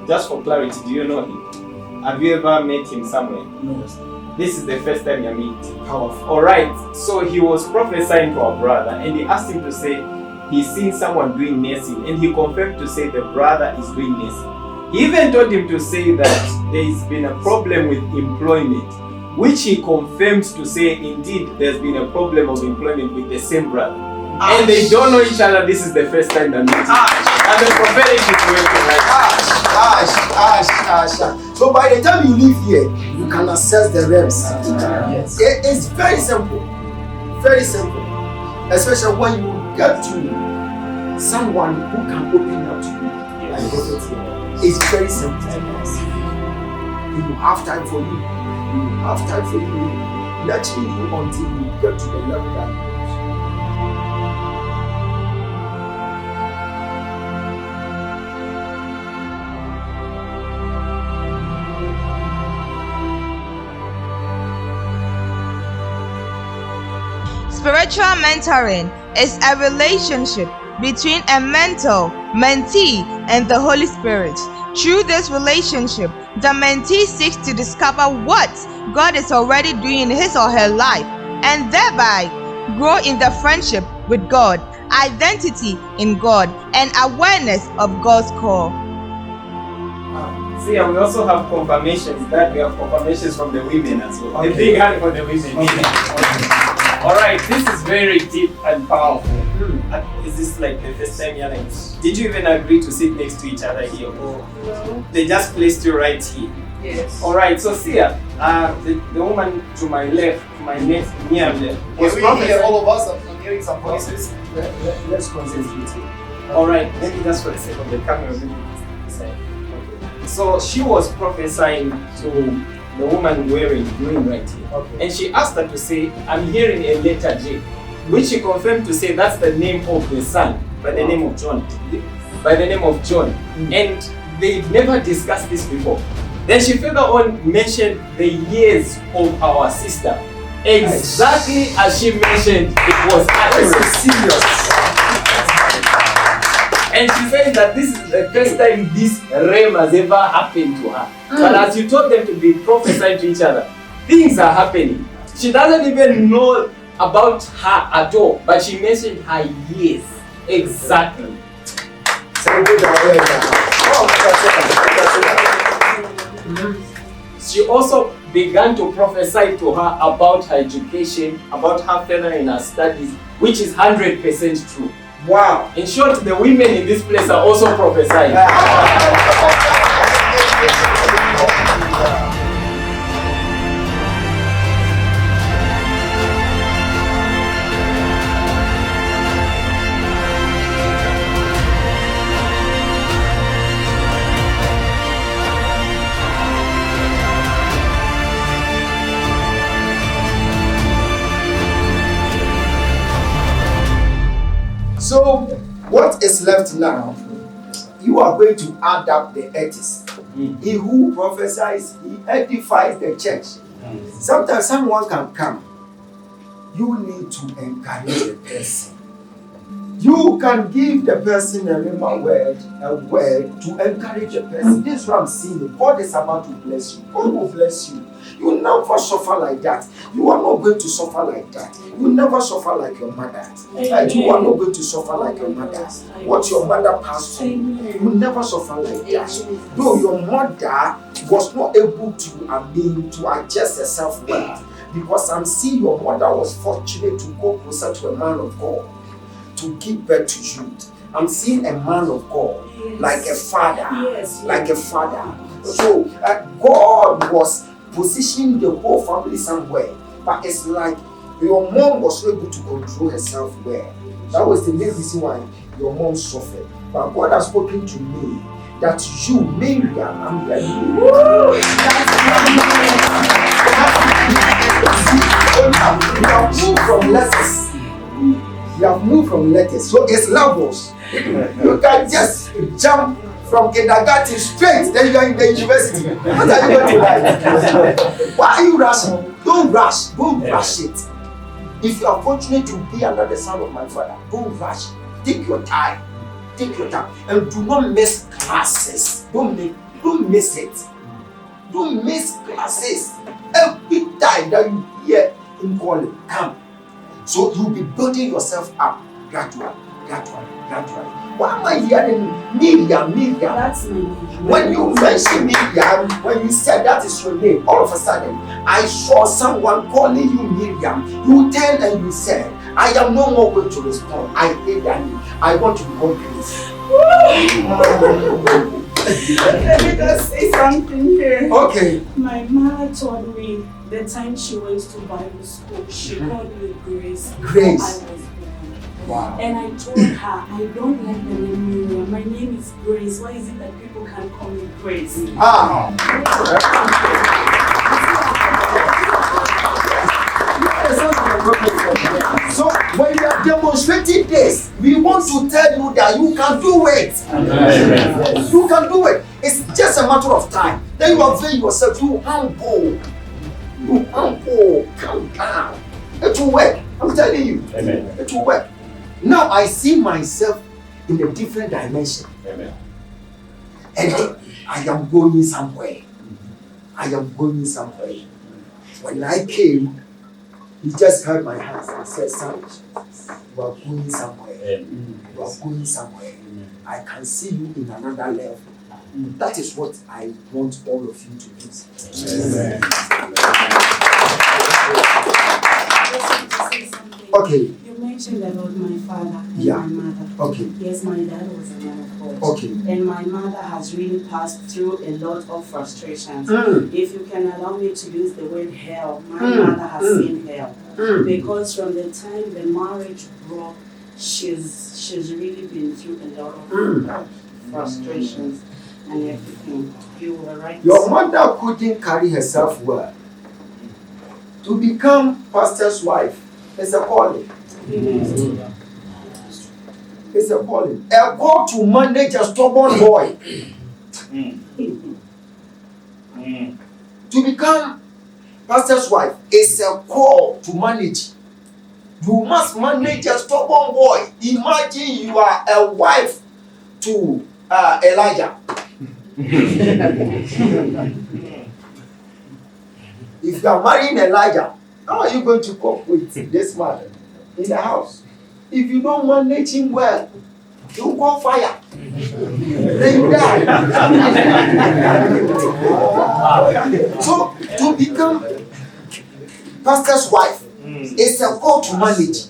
I: Just for clarity, do you know him? Have you ever met him somewhere?
C: No.
I: This is the first time you meet.
C: Powerful.
I: Alright, so he was prophesying to our brother and he asked him to say he's seen someone doing nursing, and he confirmed to say the brother is doing nursing. He even told him to say that there's been a problem with employment, which he confirmed to say indeed there's been a problem of employment with the same brother. And they don't know each other. This is the first time they're meeting. And the prophetic is working right.
C: So by the time you leave here, you can access the realms.
I: Yes.
C: It's very simple. Very simple. Especially when you get to someone who can open up to you.
I: Yes.
C: It's very simple. He will have time for you. He will have time for you. Nurturing you until you get to the level that you want.
A: Spiritual mentoring is a relationship between a mentor, mentee, and the Holy Spirit. Through this relationship, the mentee seeks to discover what God is already doing in his or her life, and thereby grow in the friendship with God, identity in God, and awareness of God's call.
I: See, we also have confirmations that we have confirmations from the women as well. A big hand for the women. Alright, this is very deep and powerful. Is this like the first time you're like, did you even agree to sit next to each other here? Or
H: No.
I: they just placed you right here?
H: Yes.
I: Alright, so Sia, the woman to my left, my next near there, was
B: Can we hear
I: prophesying.
B: all of us? I'm hearing some voices.
C: Let's concentrate here.
I: Alright, maybe just for a second, the camera will be this side. So she was prophesying to the woman wearing green right here.
C: Okay.
I: And she asked her to say, I'm hearing a letter J, which she confirmed to say that's the name of the son, by the name of John. By the name of John. And they never discussed this before. Then she further on mentioned the years of our sister. Exactly as she mentioned, it was accurate.
C: Serious.
I: And she said that this is the first time this realm has ever happened to her. But as you told them to be prophesying to each other, things are happening. She doesn't even know about her at all, but she mentioned her years. Exactly.
C: Celebrate our way now.
I: She also began to prophesy to her about her education, about her furthering in her studies, which is 100% true.
C: Wow.
I: In short, the women in this place are also prophesying.
C: So, what is left now? You are going to add up the edges. He who prophesies, he edifies the church. Sometimes someone can come. You need to encourage the person. You can give the person a word to encourage the person. This is what I'm seeing. God is about to bless you. God will bless you. You will never suffer like that. You are not going to suffer like that. You will never suffer like your mother. And you are not going to suffer like your mother. What your mother passed through, you will never suffer like that. Though your mother was not able to adjust herself well, because I'm seeing your mother was fortunate to go closer to a man of God, to give birth to you. I'm seeing a man of God, like a father, like a father. So God was positioning the whole family somewhere, but it's like your mom was not able to control herself well. That was the main reason why your mom suffered. But God has spoken to me that you, Miriam, I'm ready. You have moved from letters. You have moved from letters. So it's levels. You can just jump from kindergarten straight, then you are in the university. What are you going to like? Why are you rushing? Don't rush. Don't rush it. If you are fortunate to be under the sound of my father, don't rush. Take your time. Take your time. And do not miss classes. Don't miss it. Don't miss classes. Every time that you hear in calling, come. So you'll be building yourself up gradually. Why am I hearing Miriam?
H: That's me.
C: When you mentioned Miriam, when you said that is your name, all of a sudden, I saw someone calling you Miriam. You turned and you said, I am no more going to respond. I hate that name. I want to become Grace.
J: Let me just say something here.
C: Okay.
J: My mother told me the time she went to Bible school, she called me Grace.
C: Grace.
J: I was born.
C: Wow.
J: And I told her, I don't like the name Miriam. My name is Grace. Why is it that people can call me Grace?
C: So when we are demonstrating this, we want to tell you that you can do it. Amen. You can do it. It's just a matter of time. Then you avail yourself. You humble. Calm down. It will work. I'm telling you.
E: Amen.
C: It will work. Now I see myself in a different dimension.
E: Amen.
C: And I am going somewhere. When I came, he just held my hands and said, son, you are going somewhere. You are going somewhere. I can see you in another level. That is what I want all of you to do.
E: Amen.
J: Amen.
C: Okay.
J: You mentioned about my father and
C: Yeah.
J: my mother.
C: Okay.
J: Yes, my dad was a man of God.
C: Okay.
J: And my mother has really passed through a lot of frustrations. If you can allow me to use the word hell, my mother has seen hell. Because from the time the marriage broke, she's really been through a lot of frustrations and everything. You were right.
C: Your mother couldn't carry herself well. To become pastor's wife is a calling. It's a calling. A call to manage a stubborn boy. To become pastor's wife is a call to manage. You must manage a stubborn boy. Imagine you are a wife to Elijah. If you are marrying Elijah, how are you going to cope with this man in the house? If you don't manage him well, you call fire. Then you die. So to become pastor's wife is a call to manage.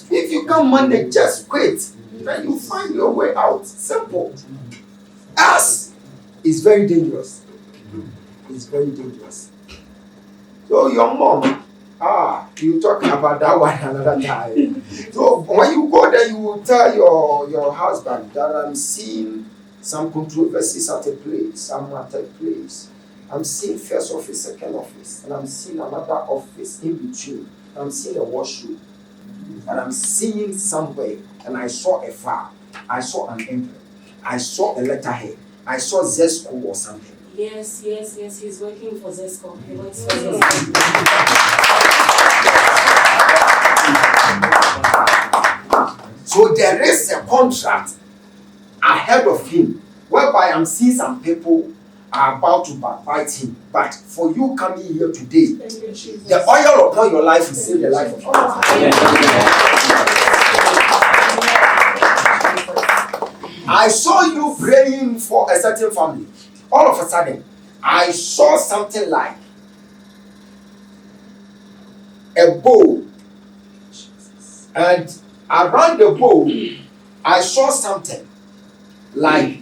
C: If you can't manage, just quit. Then you find your way out. Simple. Us is very dangerous. It's very dangerous. So your mom, you talk about that one another time. So when you go there, you will tell your husband that I'm seeing some controversies at a place, I'm seeing first office, second office, and I'm seeing another office in between. I'm seeing a washroom, and I'm seeing somewhere, and I saw a file, I saw an envelope, I saw a letterhead, I saw Zesco or something.
J: Yes, he's working for Zesco. He works for Zesco.
C: So there is a contract ahead of him, whereby I'm seeing some people are about to backbite him. But for you coming here today, the oil upon your life will save the life of others. I saw you praying for a certain family. All of a sudden, I saw something like a bow. And around the bow, I saw something like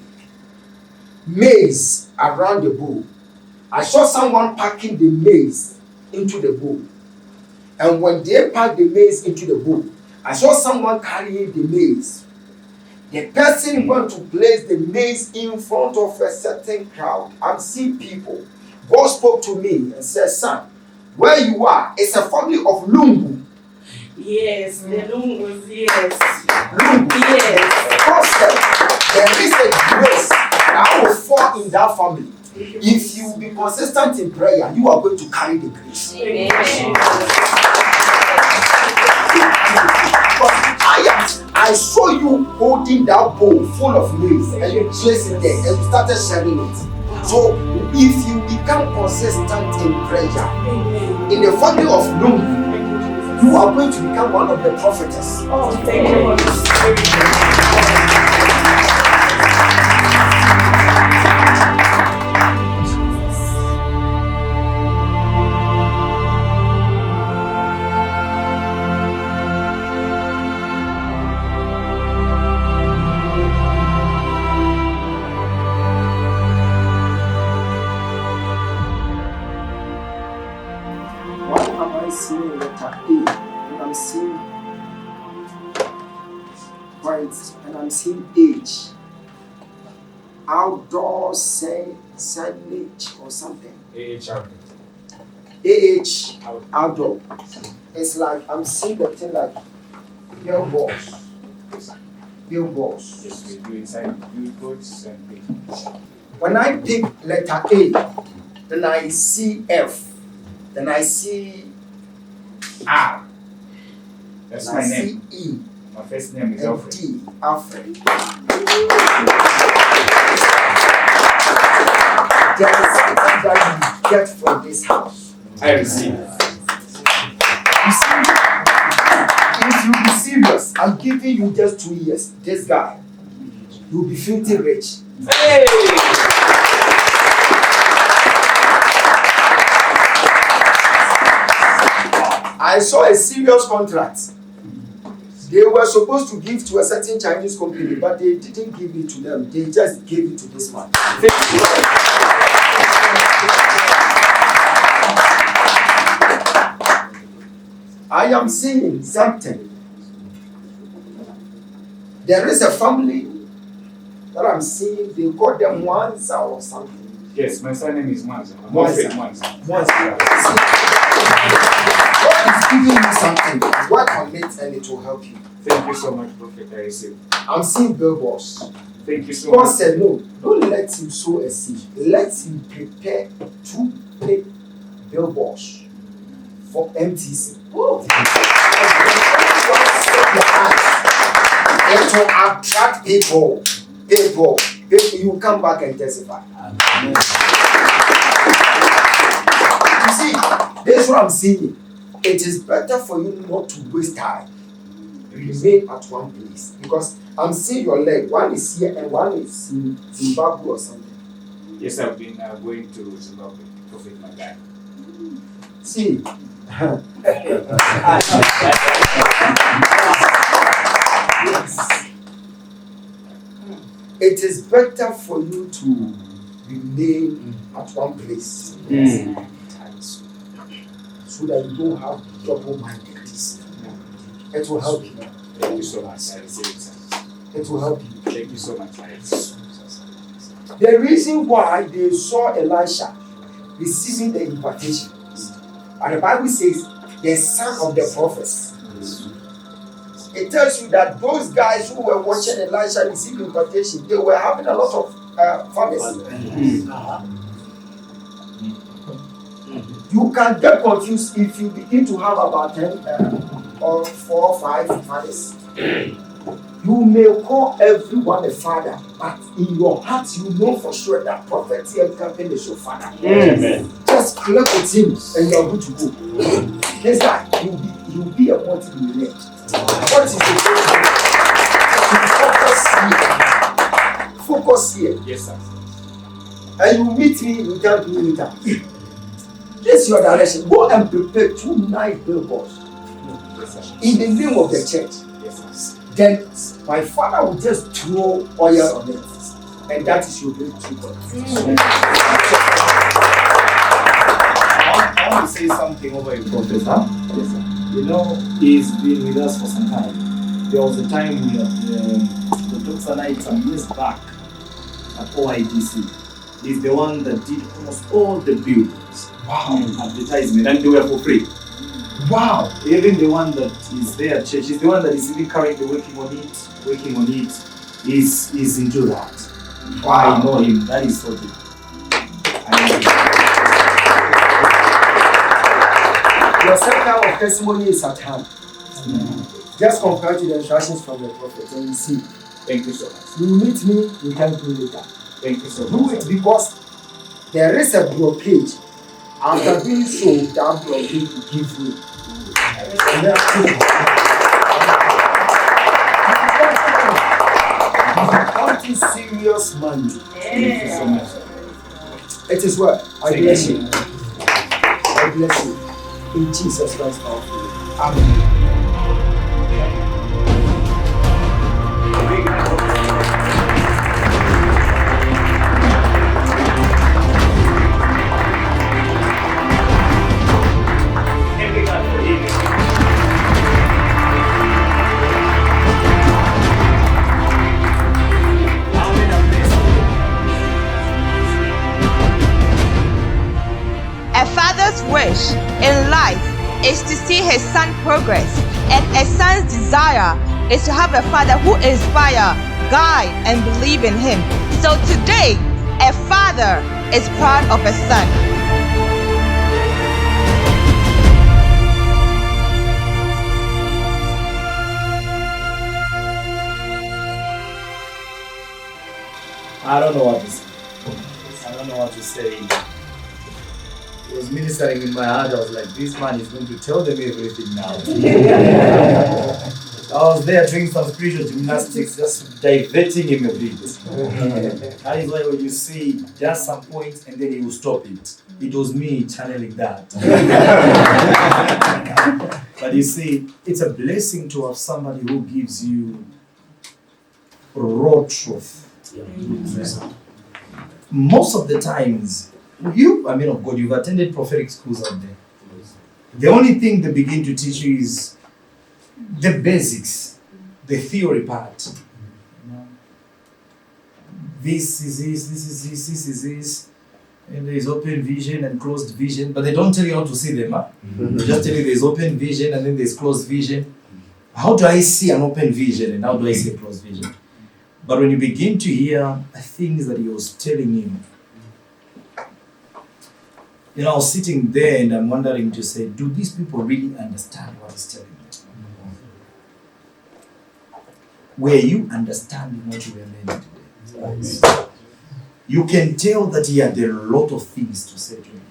C: maize around the bowl. I saw someone packing the maize into the bowl. And when they packed the maize into the bowl, I saw someone carrying the maize. The person went to place the maize in front of a certain crowd. I'm seeing people. God spoke to me and said, son, where you are, it's a family of Lungu.
J: Yes, the Lungus, yes.
C: Lungu. Yes. God said, there is a grace that will fall in that family. If you be consistent in prayer, you are going to carry the grace.
H: Amen.
C: I saw you holding that bowl full of maize and you placed it there and you started sharing it. So if you become consistent in prayer in the family of Lungu, you are going to become one of the prophetess.
J: Oh, thank you.
C: Why am I seeing letter A and I'm seeing points and I'm seeing age? Outdoor signage or something. AH outdoor. It's like I'm seeing the thing like billboards. Billboards.
I: Yes, we do inside billboards and things.
C: When I pick letter A, then I see F. Then I see R.
I: That's
C: Then
I: my
C: I
I: name.
C: see E.
I: My first name is
C: And
I: Alfred.
C: D. Alfred. There is something that you get from this house.
I: I receive.
C: You see, if you be serious, I'm giving you just 2 years. This guy, you'll be filthy rich.
I: Hey!
C: I I saw a serious contract. They were supposed to give to a certain Chinese company, but they didn't give it to them. They just gave it to this man. I am seeing something. There is a family that I'm seeing. They call them Mwanza or something.
F: Yes, my surname is Mwanza.
C: Mwanza.
F: Mwanza.
C: God is giving you something. Work on it and it will help you.
F: Thank you so much, Prophet. I receive.
C: I'm seeing billboards.
F: Thank you so
C: God
F: much.
C: said, no, don't let him sow a seed. Let him prepare 2 big billboards for MTC. It will attract people. You come back and testify. You see, this is what I'm saying. It is better for you not to waste time. Remain at one place. Because I'm seeing your leg. One is here and one is in Zimbabwe or something.
F: Yes, I've been going to Zimbabwe, Prophet, my guy.
C: See. Yes. It is better for you to remain at one place. So that you don't have double-mindedness. It will help you.
F: Thank you so much. I receive it, sir.
C: It will help you.
F: Thank you so much. I receive it.
C: The reason why they saw Elisha receiving the invitation, and the Bible says, the son of the prophets. It tells you that those guys who were watching Elisha receive invitation, they were having a lot of fathers. You can get confused if you begin to have about 10 or 4 or 5 fathers. You may call everyone a father, but in your heart you know for sure that Prophet here Kelvin is your father.
F: Amen.
C: Just click with him and you're good to go. Next time, you'll be a multi-millionaire. What is the focus here?
F: Yes, sir.
C: And you meet me, you tell me later. This is your direction. Go and prepare 2 nice billboards in the name of the church.
F: Yes, sir.
C: Then my father will just throw oil on it, and that is your breakthrough.
D: I want to say something over your prophet, huh? Yes, sir. You know, he's been with us for some time. There was a time we had the Dr. Knight some years back at OIDC. He's the one that did almost all the billboards.
C: Wow.
D: Advertisement, and they were for free.
C: Wow.
D: Even the one that is there at church, is the one that is even currently working on it, is into that.
C: Wow.
D: I know him, that is so good.
C: Your circle of testimony is at hand. Just compare to the instructions from the prophet and you see.
F: Thank you so much.
C: You meet me, you can do later.
F: Thank you so
C: Do
F: much.
C: it because there is a blockage. After being so, that blockage will give way. Counting serious money.
F: Thank you so much.
C: It is well. I bless you. I bless you. In Jesus Christ's name. Amen.
A: A father's wish in life is to see his son progress, and a son's desire is to have a father who inspires, guide, and believe in him. So today, a father is proud of a son.
D: I don't know what to say. I don't know what to say. It was ministering in my heart. I was like, this man is going to tell them everything now. I was there doing some spiritual gymnastics, just diverting him a bit. That is why when you see just some point and then he will stop it.
B: it was me channeling that. But you see, it's a blessing to have somebody who gives you raw truth. Most of the times, you, I mean, of God, you've attended prophetic schools out there. The only thing they begin to teach you is the basics, the theory part. This is this is this, this is this. And there is open vision and closed vision, but they don't tell you how to see them. Huh? They just tell you there's open vision and then there's closed vision. How do I see an open vision and how do I see a closed vision? But when you begin to hear things that he was telling him, you know, I was sitting there and I'm wondering to say, do these people really understand what he's telling them? Were you understanding what you were learning today? You can tell that he had a lot of things to say to him.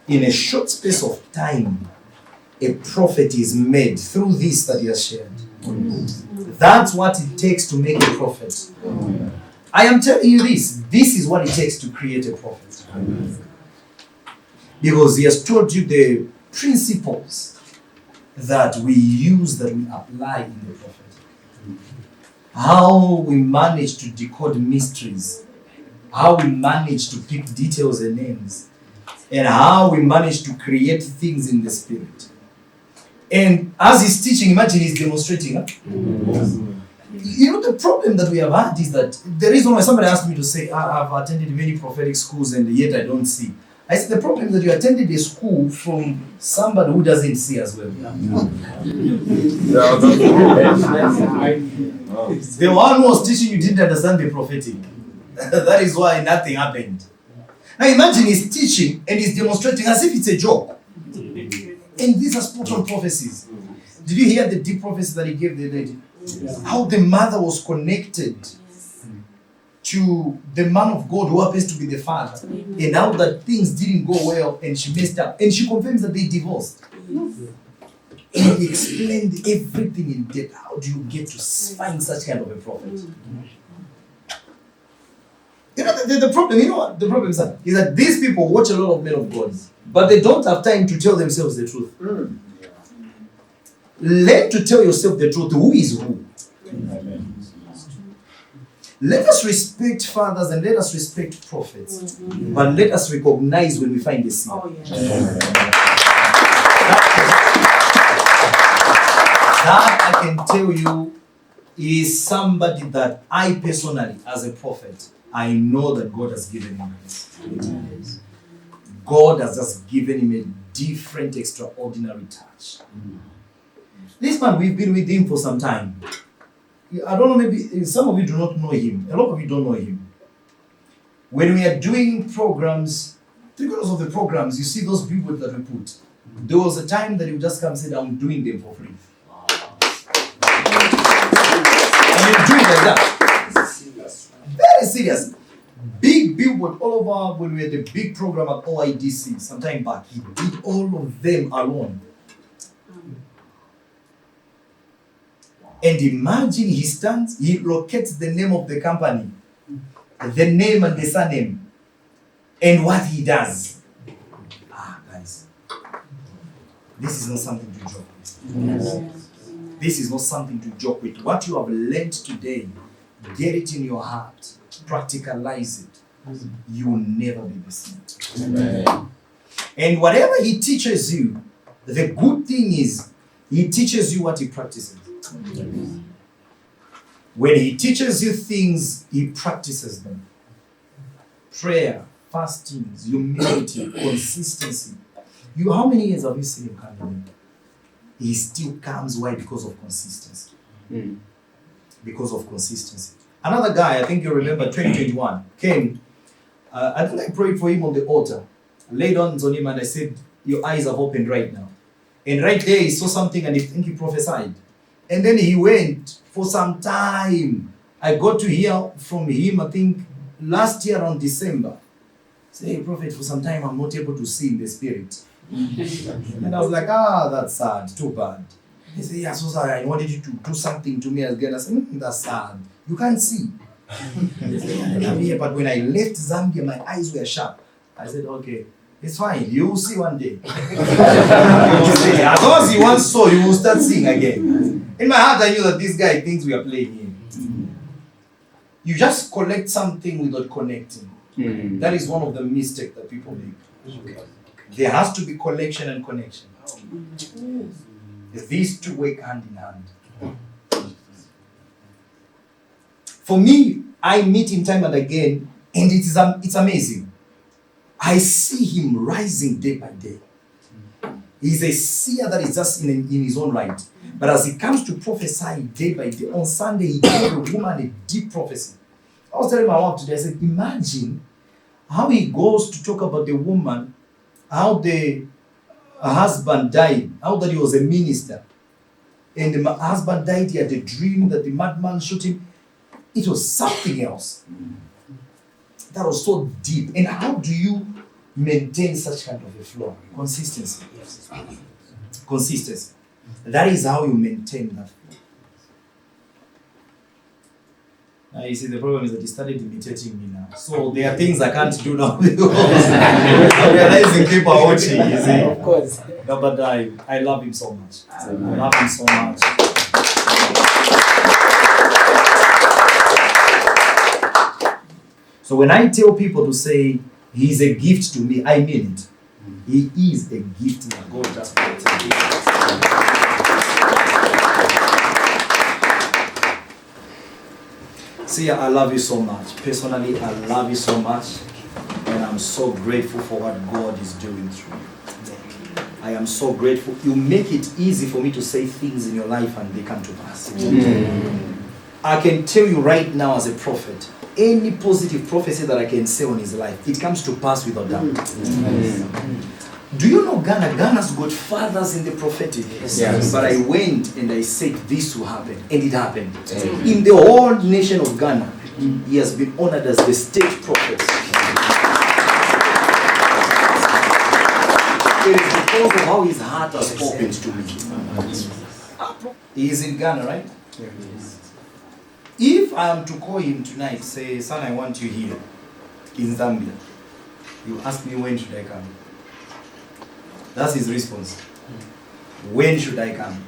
B: In a short space of time, a prophet is made through this that he has shared. That's what it takes to make a prophet. I am telling you this. This is what it takes to create a prophet. Because he has told you the principles that we use, that we apply in the prophet. How we manage to decode mysteries. How we manage to pick details and names. And how we manage to create things in the spirit. And as he's teaching, imagine he's demonstrating. Huh? You know, the problem that we have had is that the reason why somebody asked me to say, I've attended many prophetic schools and yet I don't see. I said, the problem is that you attended a school from somebody who doesn't see as well. The one who was teaching you didn't understand the prophetic. That is why nothing happened. Now imagine he's teaching and he's demonstrating as if it's a joke. And these are spot-on prophecies. Did you hear the deep prophecy that he gave the lady? How the mother was connected to the man of God who happens to be the father. And how that things didn't go well and she messed up. And she confirms that they divorced. And he explained everything in depth. How do you get to find such kind of a prophet? You know, the problem, you know what the problem is that these people watch a lot of men of God, but they don't have time to tell themselves the truth. Learn to tell yourself the truth. Who is who? Let us respect fathers and let us respect prophets. But let us recognize when we find a sin. That I can tell you is somebody that I personally, as a prophet, I know that God has given him this. God has just given him a different, extraordinary touch. This man, we've been with him for some time. I don't know, maybe some of you do not know him. A lot of you don't know him. When we are doing programs, 3/4 of the programs, you see those people that we put. There was a time that he would just come and say, I'm doing them for free. And he'll do it like that. Very serious. Big billboard all over. When we had the big program at OIDC some time back, he did all of them alone. And imagine he stands, he locates the name of the company, the name and the surname, and what he does. Guys, this is not something to joke with. This is not something to joke with. What you have learned today, get it in your heart, practicalize it. You will never be the same. And whatever he teaches you, the good thing is, he teaches you what he practices. When he teaches you things, he practices them. Prayer, fastings, humility, consistency. How many years have you seen him coming? He still comes. Why? Because of consistency. Because of consistency. Another guy, I think you remember 2021, came. I think I prayed for him on the altar. I laid hands on him and I said, your eyes have opened right now. And right there he saw something and I think he prophesied. And then he went for some time. I got to hear from him, I think, last year around December. Say, hey, prophet, for some time I'm not able to see in the spirit. And I was like, that's sad, too bad. He said, yeah, so sorry, I wanted you to do something to me again. I said, that's sad. You can't see. He said, yeah, but when I left Zambia, my eyes were sharp. I said, okay, it's fine. You will see one day. As long as you once saw, you will start seeing again. In my heart, I knew that this guy thinks we are playing him. You just collect something without connecting. That is one of the mistakes that people make. There has to be collection and connection. These two work hand in hand. For me, I meet him time and again, and it's amazing. I see him rising day by day. He's a seer that is just in his own right. But as he comes to prophesy day by day, on Sunday he gave a woman a deep prophecy. I was telling my wife today, I said, imagine how he goes to talk about the woman, how the husband died, how that he was a minister. And the husband died, he had a dream that the madman shot him. It was something else. That was so deep. And how do you maintain such kind of a flow? Consistency. Consistency. That is how you maintain that flow. Now you see, the problem is that he started imitating me now. So there are things I can't do now because I realize the people are watching, you see.
I: Of course.
B: No, but I love him so much. I love him so much. So when I tell people to say he's a gift to me, I mean it. He is a gift that God just created. See, I love you so much. Personally, I love you so much. And I'm so grateful for what God is doing through you. I am so grateful. You make it easy for me to say things in your life and they come to pass. I can tell you right now as a prophet, any positive prophecy that I can say on his life, it comes to pass without doubt. Do you know Ghana? Ghana's got fathers in the prophetic.
I: Yes.
B: But I went and I said this will happen. And it happened. In the whole nation of Ghana, he has been honored as the state prophet. It is because of how his heart has opened to me. He is in Ghana, right? If I am to call him tonight, say, son, I want you here in Zambia, he will ask me, when should I come? That's his response. When should I come?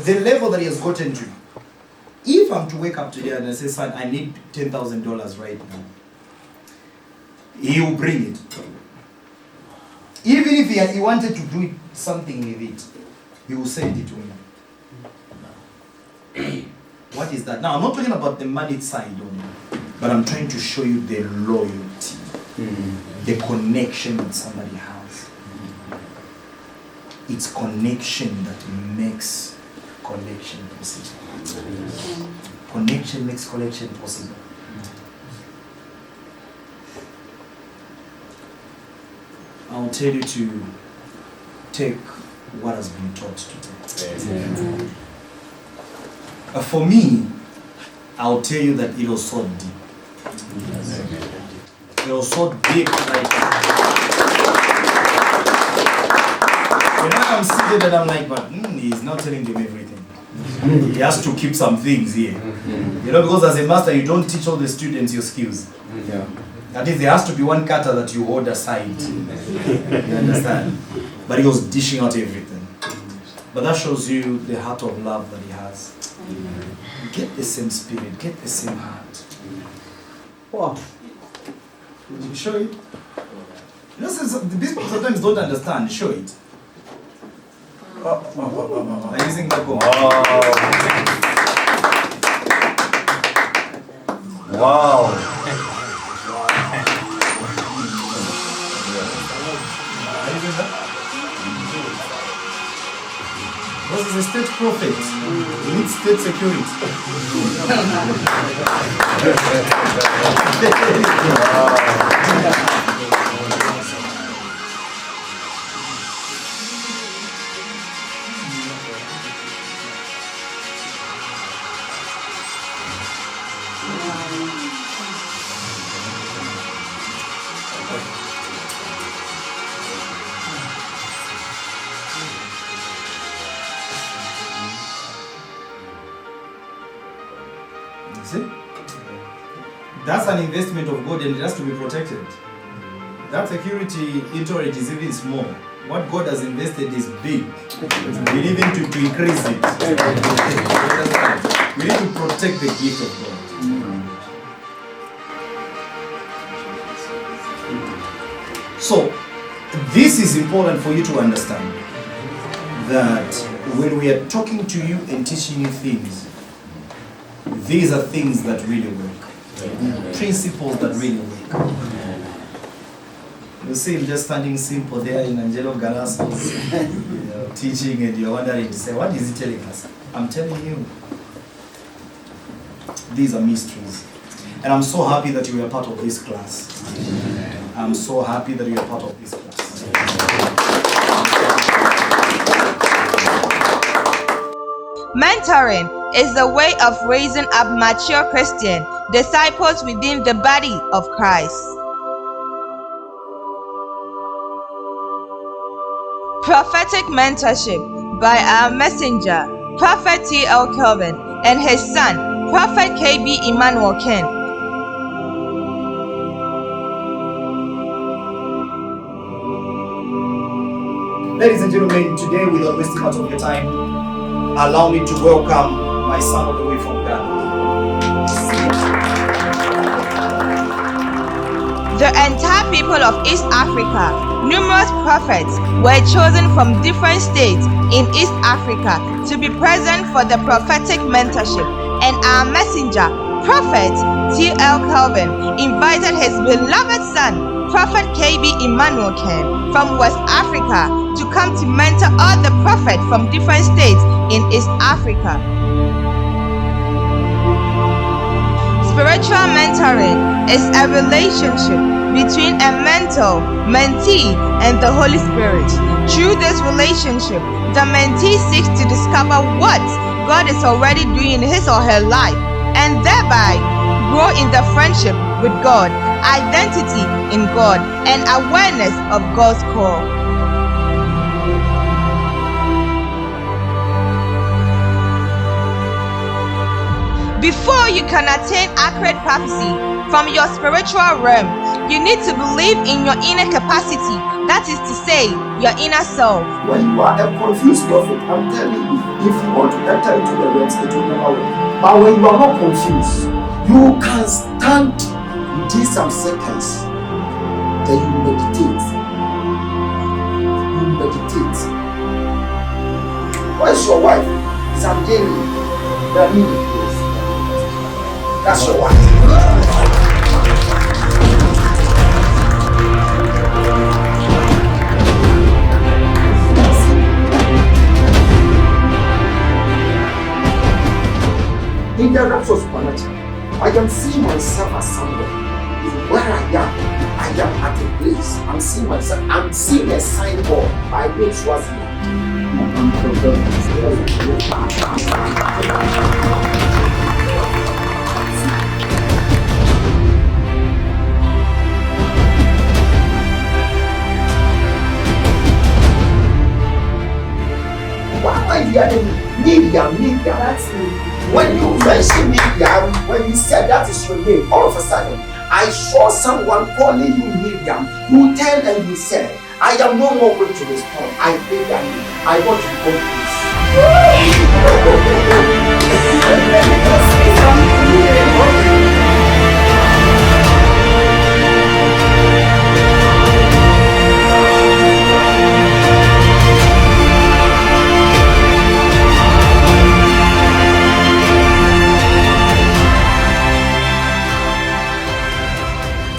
B: The level that he has gotten to. If I'm to wake up today and I say, son, I need $10,000 right now, he will bring it. Even if he wanted to do something with it, he will send it to me. What is that? Now, I'm not talking about the money side only, but I'm trying to show you the loyalty, the connection that somebody has. It's connection that makes collection possible. Connection makes collection possible. I'll tell you to take what has been taught today. For me, I'll tell you that it was so deep. It was so deep. Like, when I'm seated and I'm like, but he's not telling them everything. He has to keep some things here. You know, because as a master, you don't teach all the students your skills. That is, there has to be one kata that you hold aside. You understand? But he was dishing out everything. But that shows you the heart of love that he has. Get the same spirit, get the same heart. Wow. Did you show it? You know, the people sometimes don't understand. Show it. Are you using that book?
I: Wow.
B: This is a state prophet. He needs state security. See? That's an investment of God and it has to be protected. That security into it is even small. What God has invested is big. We need him to increase it. We need to protect the gift of God. So, this is important for you to understand that when we are talking to you and teaching you things, these are things that really work. Principles that really work. You see him just standing simple there in Angelo Galasso's teaching, and you're wondering to say, what is he telling us? I'm telling you, these are mysteries. And I'm so happy that you are part of this class. I'm so happy that you are part of this class.
A: Mentoring is the way of raising up mature Christian disciples within the body of Christ. Prophetic mentorship by our messenger, Prophet T.L. Kelvin, and his son, Prophet K.B. Emmanuel Ken.
B: Ladies and gentlemen, today, without wasting much of your time, allow me to welcome my son all the way from Ghana.
A: The entire people of East Africa, numerous prophets were chosen from different states in East Africa to be present for the prophetic mentorship, and our messenger, Prophet T.L. Kelvin, invited his beloved son, Prophet K.B. Emmanuel Ken, from West Africa to come to mentor all the prophets from different states in East Africa. Spiritual mentoring is a relationship between a mentor, mentee, and the Holy Spirit. Through this relationship, the mentee seeks to discover what God is already doing in his or her life, and thereby grow in the friendship with God, identity in God, and awareness of God's call. Before you can attain accurate prophecy from your spiritual realm, you need to believe in your inner capacity, that is to say, your inner self.
C: When you are a confused prophet, I'm telling you, if you want to enter into the realms, it will never work. But when you are not confused, you can stand within some seconds, then you meditate. You meditate. Where's your wife? It's an alien. That means that's your wife. In the realms of supernatural, I am seeing myself as somewhere. Where I am at a place. I'm seeing myself. I'm seeing a signboard by name Swazi. Media.
J: That's me.
C: When you mention Miriam, when you said that is your name, all of a sudden, I saw someone calling you Miriam. You turned and you said, I am no more going to respond. I beg that I want to go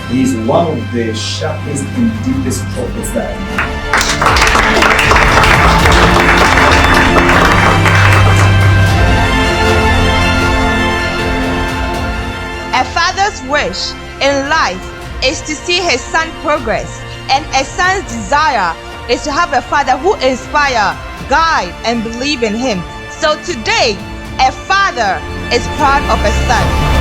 B: He is one of the sharpest and deepest prophets that I know.
A: A father's wish in life is to see his son progress, and a son's desire is to have a father who inspires, guide, and believe in him. So today, a father is proud of a son.